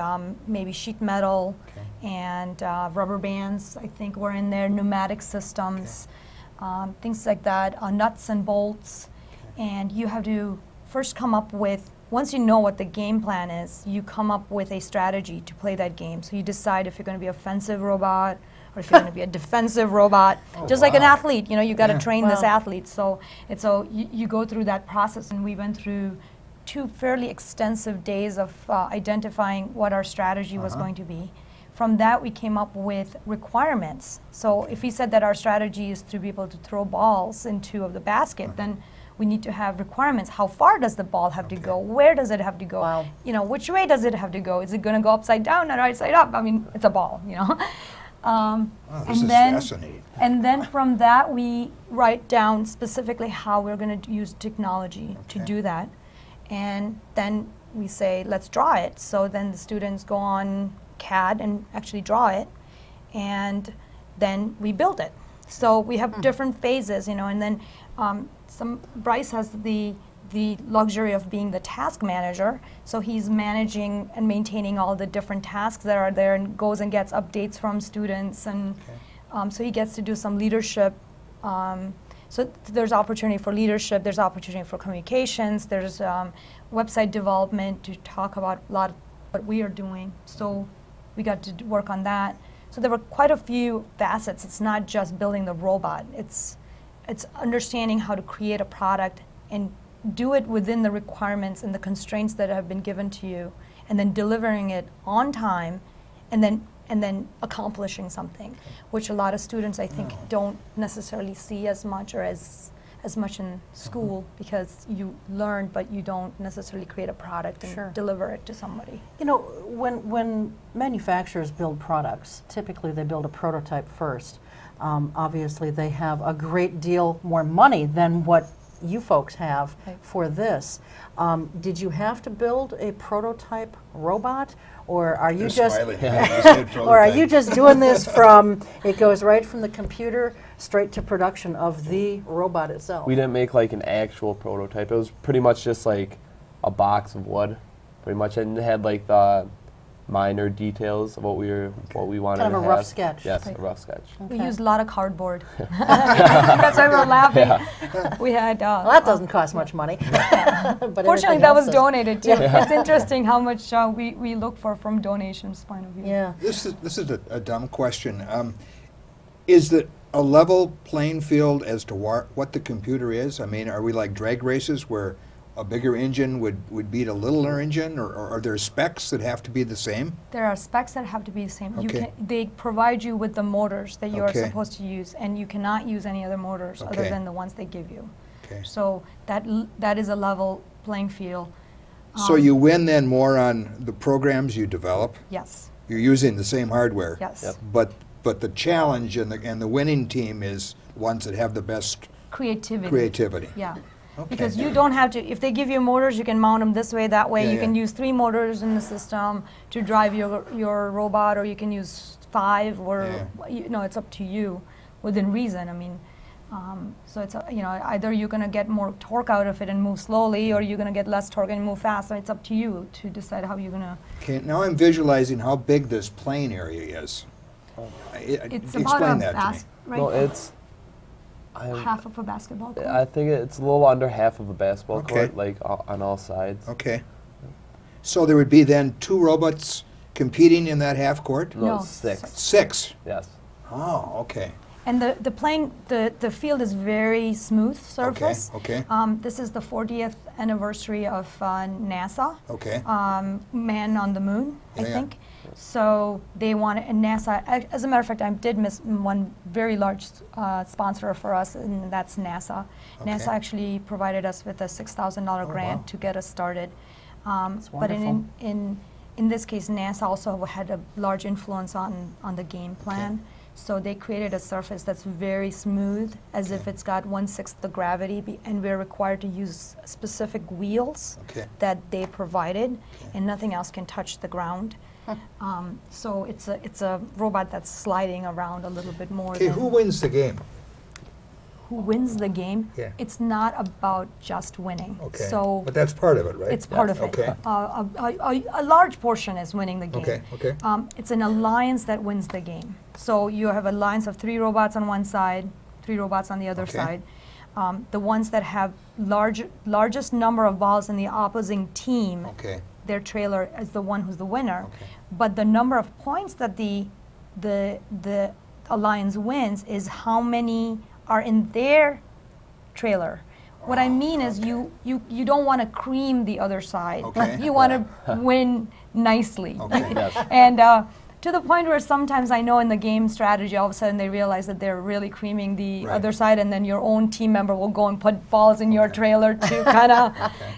Speaker 11: maybe sheet metal and rubber bands. I think were in there, pneumatic systems. Things like that, nuts and bolts, and you have to first come up with, once you know what the game plan is, you come up with a strategy to play that game. So you decide if you're going to be an offensive robot or if you're going to be a defensive robot. Just like an athlete, you know, you got to train this athlete. So you go through that process, and we went through 2 fairly extensive days of identifying what our strategy was going to be. From that, we came up with requirements. So if we said that our strategy is to be able to throw balls into the basket, then we need to have requirements. How far does the ball have to go? Where does it have to go?
Speaker 2: Wow.
Speaker 11: You know, which way does it have to go? Is it going to go upside down or right side up? I mean, it's a ball, you know.
Speaker 4: This is fascinating.
Speaker 11: And then from that, we write down specifically how we're going to use technology to do that. And then we say, let's draw it. So then the students go on CAD and actually draw it, and then we build it. So we have different phases, you know, and then Bryce has the luxury of being the task manager, so he's managing and maintaining all the different tasks that are there and goes and gets updates from students, and so he gets to do some leadership. So there's opportunity for leadership, there's opportunity for communications, there's website development to talk about a lot of what we are doing. So we got to work on that. So there were quite a few facets. It's not just building the robot. It's understanding how to create a product and do it within the requirements and the constraints that have been given to you, and then delivering it on time, and then accomplishing something, which a lot of students, I think, don't necessarily see as much or as much in school, because you learn, but you don't necessarily create a product and deliver it to somebody.
Speaker 2: You know, when manufacturers build products, typically they build a prototype first. Obviously, they have a great deal more money than what you folks have for this. Did you have to build a prototype robot, or are you just or are you just doing this from, it goes right from the computer straight to production of the robot itself?
Speaker 10: We didn't make like an actual prototype. It was pretty much just like a box of wood, pretty much, and it had like the minor details of what we wanted
Speaker 2: kind of
Speaker 10: to
Speaker 2: a rough
Speaker 10: have.
Speaker 2: sketch.
Speaker 10: Yes, a rough sketch.
Speaker 11: We used a lot of cardboard. That's why we're laughing. We had.
Speaker 2: Well, that doesn't cost much money. But
Speaker 11: fortunately, that was donated too. It's interesting how much we look for from donations point of view.
Speaker 2: Yeah.
Speaker 4: This is a dumb question. Is it a level playing field as to what the computer is? I mean, are we like drag races where a bigger engine would beat a littler engine, or are there specs that have to be the same?
Speaker 11: There are specs that have to be the same.
Speaker 4: Okay.
Speaker 11: They provide you with the motors that you are
Speaker 4: Okay.
Speaker 11: supposed to use, and you cannot use any other motors other
Speaker 4: Okay.
Speaker 11: than the ones they give you.
Speaker 4: Okay.
Speaker 11: So that is a level playing field.
Speaker 4: So you win then more on the programs you develop.
Speaker 11: Yes.
Speaker 4: You're using the same hardware.
Speaker 11: Yes.
Speaker 10: Yep.
Speaker 4: But the challenge and the winning team is ones that have the best
Speaker 11: Creativity. Yeah.
Speaker 4: Okay.
Speaker 11: Because you don't have to, if they give you motors, you can mount them this way, that way.
Speaker 4: Yeah,
Speaker 11: You can use 3 motors in the system to drive your robot, or you can use 5, or you know, it's up to you within reason. I mean, so it's you know, either you're going to get more torque out of it and move slowly, or you're going to get less torque and move faster. It's up to you to decide how you're going to.
Speaker 4: Okay, now I'm visualizing how big this playing area is.
Speaker 11: It's
Speaker 4: Explain
Speaker 11: about
Speaker 4: that to me.
Speaker 11: right?
Speaker 10: No, it's.
Speaker 11: half of a basketball court.
Speaker 10: I think it's a little under half of a basketball
Speaker 4: Okay.
Speaker 10: court, like on all sides.
Speaker 4: Okay. So there would be then 2 robots competing in that half court?
Speaker 10: No,
Speaker 11: No,
Speaker 10: 6.
Speaker 4: 6.
Speaker 10: Yes.
Speaker 4: Oh, okay.
Speaker 11: And the field is very smooth surface.
Speaker 4: Okay.
Speaker 11: This is the 40th anniversary of NASA.
Speaker 4: Okay.
Speaker 11: Man on the Moon, I
Speaker 4: Yeah, yeah.
Speaker 11: think. So they wanted, and NASA, as a matter of fact, I did miss one very large sponsor for us, and that's NASA.
Speaker 4: Okay.
Speaker 11: NASA actually provided us with a $6,000 grant
Speaker 4: wow.
Speaker 11: to get us started.
Speaker 2: That's
Speaker 11: But
Speaker 2: wonderful.
Speaker 11: in this case, NASA also had a large influence on the game plan. So they created a surface that's very smooth, as if it's got 1/6 the gravity, and we're required to use specific wheels that they provided, and nothing else can touch the ground. So it's a robot that's sliding around a little bit more.
Speaker 4: Okay, who wins the game?
Speaker 11: Who wins the game?
Speaker 4: Yeah.
Speaker 11: It's not about just winning.
Speaker 4: Okay.
Speaker 11: So
Speaker 4: But that's part of it, right?
Speaker 11: it's part of it.
Speaker 4: Okay.
Speaker 11: A large portion is winning the game.
Speaker 4: Okay, okay.
Speaker 11: It's an alliance that wins the game. So you have an alliance of 3 robots on one side, 3 robots on the other side. The ones that have largest number of balls in the opposing team, their trailer is the one who's the winner. But the number of points that the alliance wins is how many are in their trailer. What I mean is you don't want to cream the other side. You want to win nicely. And to the point where sometimes I know in the game strategy, all of a sudden they realize that they're really creaming the other side, and then your own team member will go and put balls in your trailer to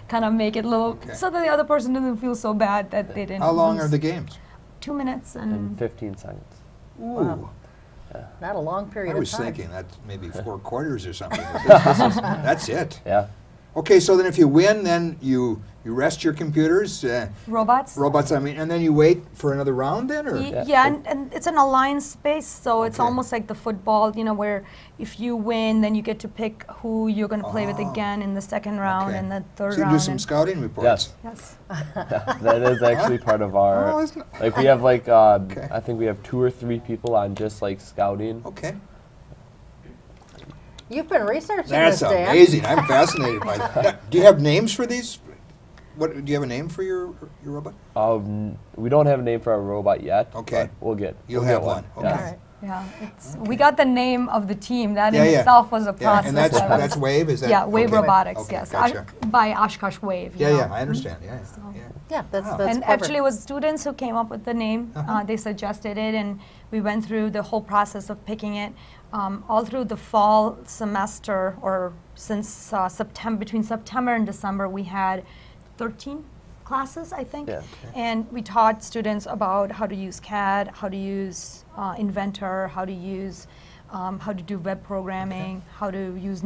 Speaker 11: kind of make it a little, so that the other person doesn't feel so bad that they didn't
Speaker 4: How long
Speaker 11: lose.
Speaker 4: are the games?
Speaker 11: 2 minutes and
Speaker 10: 15 seconds.
Speaker 4: Ooh.
Speaker 2: Wow. Not a long period
Speaker 4: I was
Speaker 2: of time.
Speaker 4: thinking that's maybe 4 quarters or something. But that's it.
Speaker 10: Yeah.
Speaker 4: Okay, so then if you win, then you rest your computers.
Speaker 11: Robots?
Speaker 4: Robots, I mean, and then you wait for another round then? Or?
Speaker 11: Yeah, and it's an alliance space, so it's almost like the football, you know, where if you win, then you get to pick who you're going to play with again in the second round and the third
Speaker 4: So you
Speaker 11: round.
Speaker 4: do some scouting reports?
Speaker 11: Yes.
Speaker 10: That is actually part of our,
Speaker 4: Oh, isn't it?
Speaker 10: like we have like, I think we have 2 or 3 people on just like scouting.
Speaker 4: Okay.
Speaker 2: You've been researching
Speaker 4: That's
Speaker 2: this, Dan.
Speaker 4: amazing. I'm fascinated by that. Do you have names for these? What, do you have a name for your robot?
Speaker 10: We don't have a name for our robot yet.
Speaker 4: Okay.
Speaker 10: But we'll
Speaker 4: You'll
Speaker 10: get
Speaker 4: have one. Okay.
Speaker 10: Yes.
Speaker 11: All right. Yeah, we got the name of the team. That
Speaker 4: Yeah,
Speaker 11: in
Speaker 4: yeah.
Speaker 11: itself was a process.
Speaker 4: And that's,
Speaker 11: that was-
Speaker 4: that's Wave? Is that?
Speaker 11: Yeah, Wave
Speaker 4: okay.
Speaker 11: Robotics,
Speaker 4: Okay,
Speaker 11: yes.
Speaker 4: gotcha.
Speaker 11: By Oshkosh Wave. you
Speaker 4: Yeah,
Speaker 11: know.
Speaker 4: yeah, I understand. Yeah, yeah.
Speaker 2: Yeah, that's
Speaker 11: And
Speaker 2: clever.
Speaker 11: actually it was students who came up with the name. They suggested it, and we went through the whole process of picking it. All through the fall semester, or since September, between September and December, we had 13 classes, I think.
Speaker 10: Yeah.
Speaker 11: And we taught students about how to use CAD, how to use Inventor, how to use, how to do web programming, how to use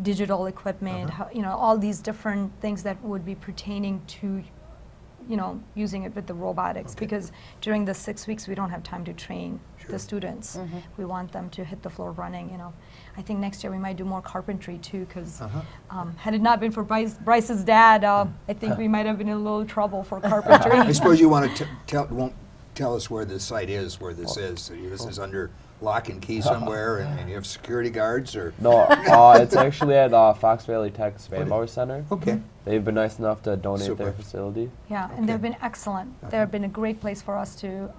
Speaker 11: digital equipment, how, you know, all these different things that would be pertaining to, you know, using it with the robotics. Because during the 6 weeks, we don't have time to train the students. We want them to hit the floor running, you know. I think next year we might do more carpentry too, because had it not been for Bryce's dad, I think we might have been in a little trouble for carpentry.
Speaker 4: I suppose you want to won't tell us where this site is, where this is. So this is under lock and key somewhere, and you have security guards, or?
Speaker 10: No, it's actually at Fox Valley Tech's Vanbauer Center.
Speaker 4: Okay.
Speaker 10: They've been nice enough to donate
Speaker 4: Super.
Speaker 10: their facility.
Speaker 11: Yeah, and they've been excellent. They've been a great place for us to,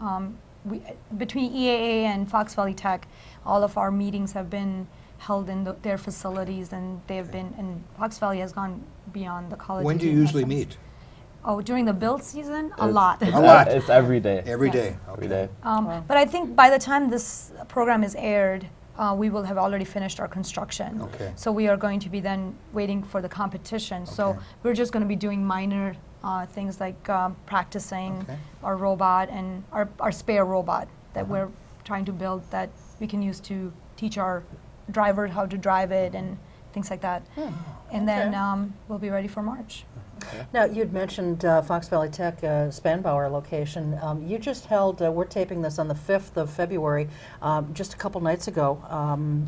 Speaker 11: between EAA and Fox Valley Tech, all of our meetings have been held in their facilities, and they've been, and Fox Valley has gone beyond the college.
Speaker 4: When do you usually meet?
Speaker 11: Oh, during the build season, a lot.
Speaker 4: A lot.
Speaker 10: It's every day.
Speaker 4: Every
Speaker 11: Yes.
Speaker 4: day.
Speaker 10: Every day.
Speaker 11: But I think by the time this program is aired, we will have already finished our construction.
Speaker 4: Okay.
Speaker 11: So we are going to be then waiting for the competition. So we're just going to be doing minor things like practicing our robot and our spare robot that we're trying to build that we can use to teach our drivers how to drive it and things like that. And then we'll be ready for March.
Speaker 2: Now, you'd mentioned Fox Valley Tech, Spanbauer location. You just held, we're taping this on the 5th of February, just a couple nights ago,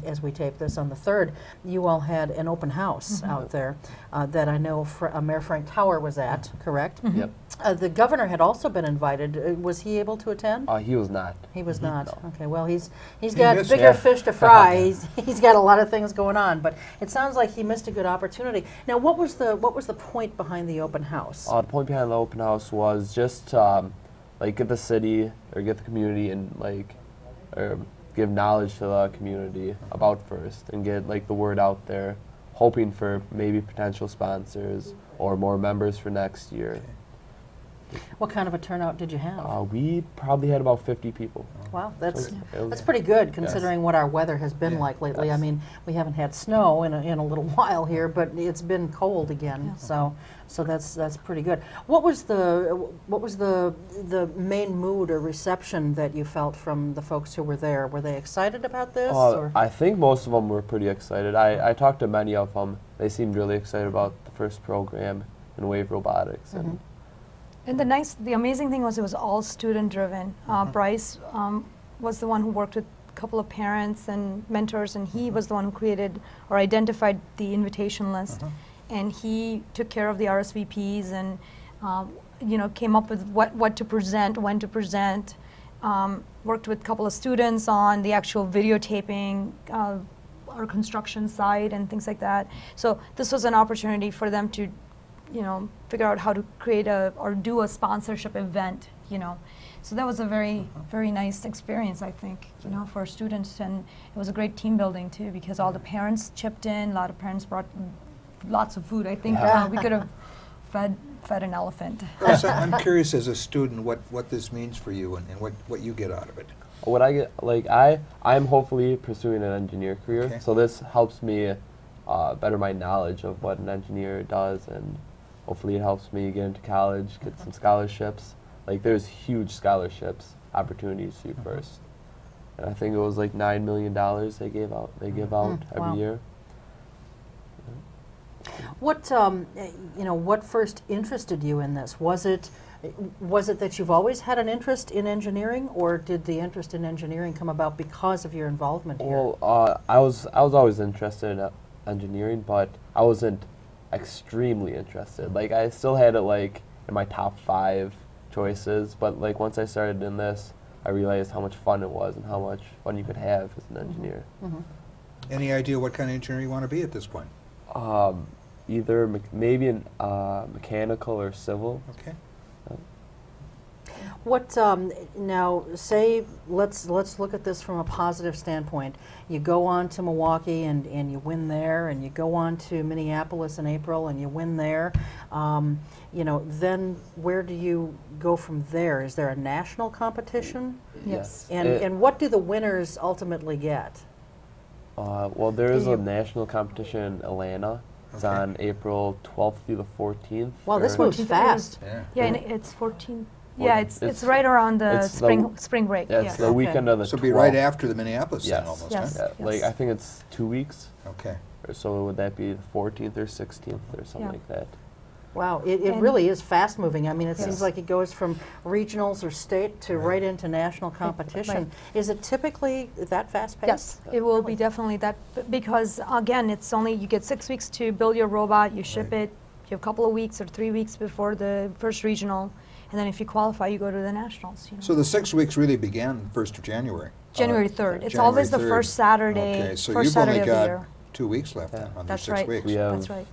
Speaker 2: as we tape this on the 3rd, you all had an open house out there that I know Mayor Frank Tower was at, correct?
Speaker 10: Yep.
Speaker 2: The governor had also been invited. Was he able to attend?
Speaker 10: He was not.
Speaker 2: He was not.
Speaker 10: No.
Speaker 2: Okay, well, he's got bigger fish to fry. He's got a lot of things going on, but it sounds like he missed a good opportunity. Now, what was the point behind the open house?
Speaker 10: The point behind the open house was just like get the city or get the community and like, or give knowledge to the community about FIRST and get like the word out there, hoping for maybe potential sponsors or more members for next year.
Speaker 2: What kind of a turnout did you have?
Speaker 10: We probably had about 50 people.
Speaker 2: Wow, that's pretty good considering what our weather has been like lately. I mean, we haven't had snow in a little while here, but it's been cold again. So that's pretty good. What was the main mood or reception that you felt from the folks who were there? Were they excited about this? Or?
Speaker 10: I think most of them were pretty excited. I talked to many of them. They seemed really excited about the FIRST program in Wave Robotics.
Speaker 11: And the amazing thing was it was all student driven. Bryce was the one who worked with a couple of parents and mentors, and he was the one who created or identified the invitation list. And he took care of the RSVPs and came up with what to present, when to present. Worked with a couple of students on the actual videotaping our construction site and things like that. So this was an opportunity for them to figure out how to create or do a sponsorship event, So that was a very, very nice experience, I think, for students. And it was a great team building, too, because all the parents chipped in. A lot of parents brought lots of food. I think we could have fed an elephant.
Speaker 4: So I'm curious, as a student, what this means for you and what you get out of it.
Speaker 10: What I get, I'm hopefully pursuing an engineer career, so this helps me better my knowledge of what an engineer does, and hopefully it helps me get into college, get some scholarships. There's huge scholarships opportunities through FIRST. And I think it was like $9 million they give out every year.
Speaker 2: What what first interested you in this? Was it that you've always had an interest in engineering, or did the interest in engineering come about because of your involvement here?
Speaker 10: Well, I was always interested in engineering, but I wasn't extremely interested. I still had it in my top 5 choices, but once I started in this, I realized how much fun it was and how much fun you could have as an engineer.
Speaker 4: Any idea what kind of engineer you want to be at this point?
Speaker 10: Either maybe in mechanical or civil.
Speaker 4: Okay.
Speaker 2: What now? Say let's look at this from a positive standpoint. You go on to Milwaukee and you win there, and you go on to Minneapolis in April and you win there. Then where do you go from there? Is there a national competition?
Speaker 11: Yes.
Speaker 2: And what do the winners ultimately get?
Speaker 10: Well, there is a national competition in Atlanta. It's on April 12th through the 14th.
Speaker 2: Well, this moves fast.
Speaker 11: Yeah, and it's 14th. Yeah, it's right around the spring break.
Speaker 10: Yeah, it's the weekend of the 12th.
Speaker 4: So it'll be right after the Minneapolis then, almost,
Speaker 11: yes.
Speaker 4: right?
Speaker 10: I think it's 2 weeks.
Speaker 4: Okay.
Speaker 10: So would that be the 14th or 16th or something like that?
Speaker 2: Wow, it really is fast moving. I mean, it seems like it goes from regionals or state to right into national competition. Is it typically that fast paced?
Speaker 11: Yes, it will be definitely that, because again, it's only, you get 6 weeks to build your robot, you ship it, you have a couple of weeks or 3 weeks before the first regional, and then if you qualify, you go to the nationals.
Speaker 4: So the 6 weeks really began 1st of January?
Speaker 11: January 3rd. It's always the first Saturday,
Speaker 4: okay, so
Speaker 11: first
Speaker 4: you've
Speaker 11: Saturday
Speaker 4: only
Speaker 11: of the
Speaker 4: got
Speaker 11: year.
Speaker 4: 2 weeks left then on these 6 weeks.
Speaker 10: We have
Speaker 11: That's right.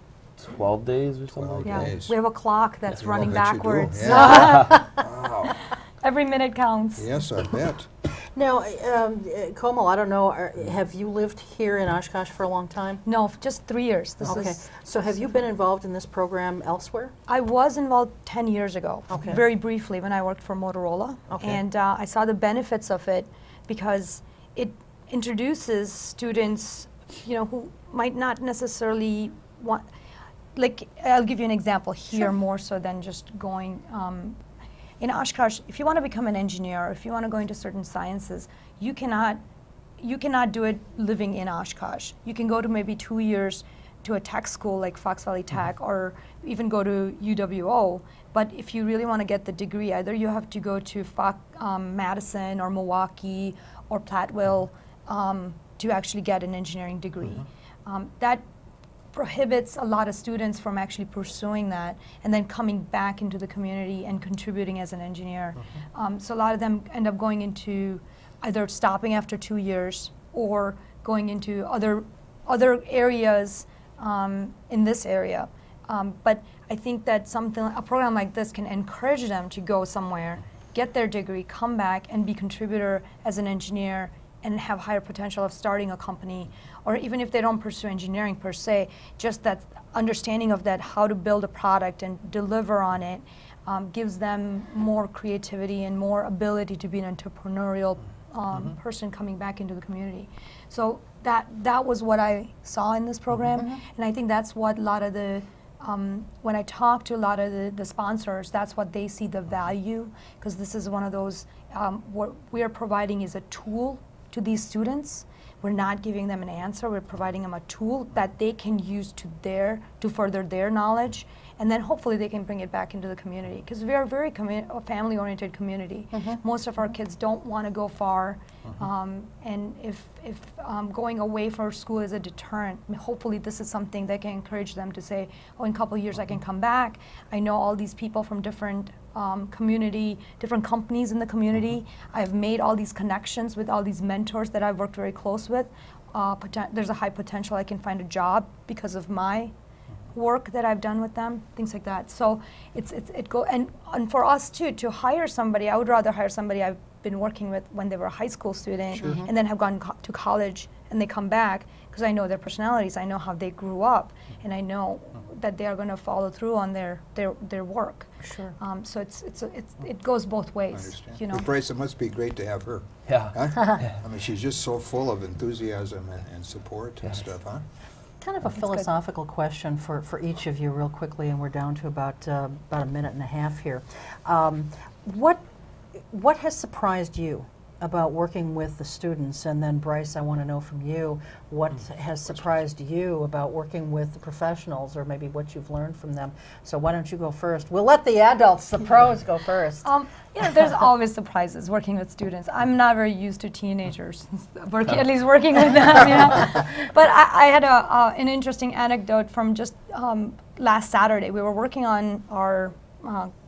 Speaker 10: 12 days or something.
Speaker 4: 12
Speaker 11: Yeah,
Speaker 4: days.
Speaker 11: we have a clock that's running
Speaker 4: I bet you do.
Speaker 11: backwards.
Speaker 4: Yeah. Wow.
Speaker 11: Every minute counts.
Speaker 4: Yes, I bet.
Speaker 2: Now, Komal, I don't know, have you lived here in Oshkosh for a long time?
Speaker 11: No, just 3 years.
Speaker 2: Okay. So have you been involved in this program elsewhere?
Speaker 11: I was involved 10 years ago,
Speaker 2: Okay.
Speaker 11: very briefly when I worked for Motorola.
Speaker 2: Okay.
Speaker 11: And I saw the benefits of it because it introduces students, who might not necessarily want, I'll give you an example here more so than just going, in Oshkosh, if you want to become an engineer, or if you want to go into certain sciences, you cannot do it living in Oshkosh. You can go to maybe 2 years to a tech school like Fox Valley Tech, or even go to UWO. But if you really want to get the degree, either you have to go to Madison or Milwaukee or Platteville to actually get an engineering degree. That prohibits a lot of students from actually pursuing that and then coming back into the community and contributing as an engineer. So a lot of them end up going into either stopping after 2 years or going into other areas in this area. But I think that a program like this can encourage them to go somewhere, get their degree, come back and be contributor as an engineer, and have higher potential of starting a company, or even if they don't pursue engineering per se, just that understanding of that, how to build a product and deliver on it, gives them more creativity and more ability to be an entrepreneurial person coming back into the community. So that was what I saw in this program, and I think that's what a lot of the when I talk to a lot of the sponsors, that's what they see the value, because this is one of those, what we are providing is a tool to these students. We're not giving them an answer, we're providing them a tool that they can use to further their knowledge, and then hopefully they can bring it back into the community, because we are a very family-oriented community. Most of our kids don't want to go far, and if going away from school is a deterrent, hopefully this is something that can encourage them to say, oh, in a couple of years I can come back. I know all these people from different different companies in the community. I've made all these connections with all these mentors that I've worked very close with. There's a high potential I can find a job because of my work that I've done with them, things like that. So and for us too, to hire somebody, I would rather hire somebody I've been working with when they were a high school student, and then have gone to college and they come back, because I know their personalities, I know how they grew up, and I know that they are going to follow through on their work.
Speaker 2: Sure.
Speaker 11: So it goes both ways. You know.
Speaker 4: But Bryce, it must be great to have her.
Speaker 10: Yeah.
Speaker 4: Huh? I mean, she's just so full of enthusiasm and support and stuff, huh?
Speaker 2: Kind of a philosophical question for each of you real quickly, and we're down to about a minute and a half here. What has surprised you about working with the students? And then Bryce, I want to know from you, what has surprised you about working with the professionals, or maybe what you've learned from them? So why don't you go first? We'll let the adults, the pros, go first.
Speaker 11: You know, there's always surprises working with students. I'm not very used to teenagers, at least working with them, you know. But I had an interesting anecdote from just last Saturday. We were working on our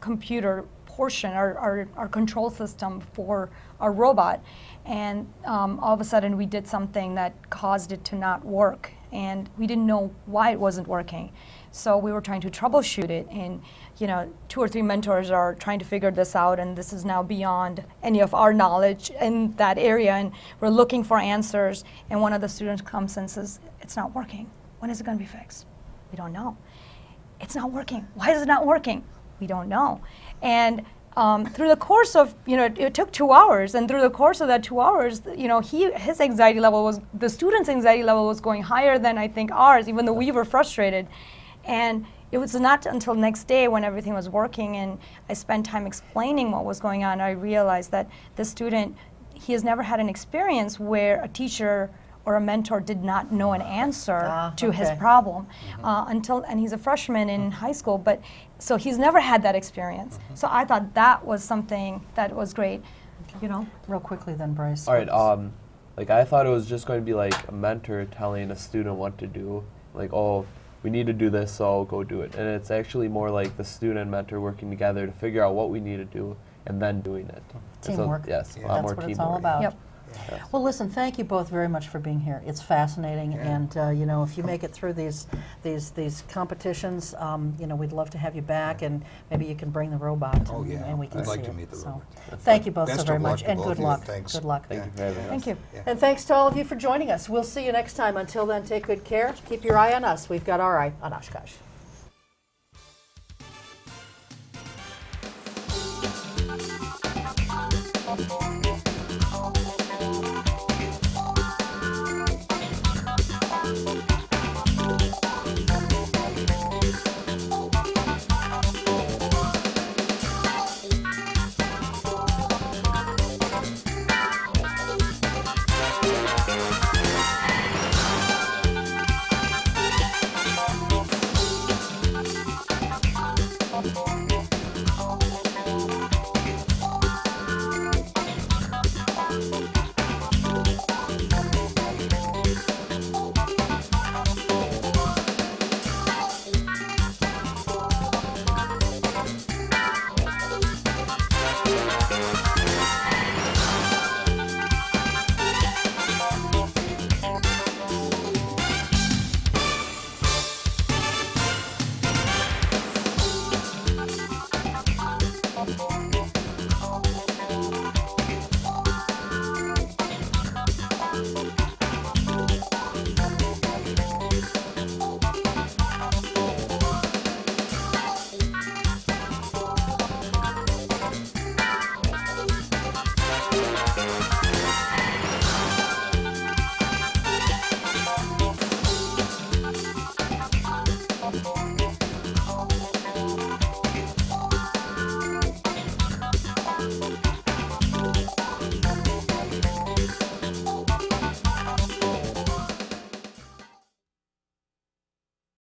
Speaker 11: computer portion, our control system for our robot, and all of a sudden we did something that caused it to not work, and we didn't know why it wasn't working. So we were trying to troubleshoot it, and 2 or 3 mentors are trying to figure this out, and this is now beyond any of our knowledge in that area, and we're looking for answers, and one of the students comes and says, it's not working. When is it going to be fixed? We don't know. It's not working. Why is it not working? We don't know. And through the course of, it took 2 hours, and through the course of that 2 hours, his anxiety level was, the student's anxiety level was going higher than I think ours, even though we were frustrated. And it was not until next day when everything was working and I spent time explaining what was going on, I realized that the student, he has never had an experience where a teacher or a mentor did not know an answer to his problem and he's a freshman in high school, but so he's never had that experience. So I thought that was something that was great,
Speaker 2: Real quickly then, Bryce.
Speaker 10: All right, like I thought it was just going to be like a mentor telling a student what to do, like, oh, we need to do this, so go do it. And it's actually more like the student and mentor working together to figure out what we need to do and then doing it.
Speaker 2: Teamwork.
Speaker 10: So, yes, a lot
Speaker 2: That's
Speaker 10: more
Speaker 2: what
Speaker 10: teamwork.
Speaker 2: it's all about.
Speaker 11: Yep.
Speaker 10: Yes.
Speaker 2: Well, listen, thank you both very much for being here. It's fascinating, and if you make it through these competitions, we'd love to have you back, and maybe you can bring the robot.
Speaker 4: Oh, yeah.
Speaker 2: And we can
Speaker 4: I'd
Speaker 2: see
Speaker 4: like to
Speaker 2: it.
Speaker 4: meet the robot.
Speaker 2: Thank you both so
Speaker 4: Best
Speaker 2: very
Speaker 4: of luck
Speaker 2: much,
Speaker 4: to
Speaker 2: and
Speaker 4: both
Speaker 2: good
Speaker 4: of you.
Speaker 2: luck.
Speaker 4: Thanks.
Speaker 2: Good luck.
Speaker 10: Thank you very much.
Speaker 11: Thank you.
Speaker 4: Yeah.
Speaker 2: And thanks to all of you for joining us. We'll see you next time. Until then, take good care. Keep your eye on us. We've got our eye on Oshkosh.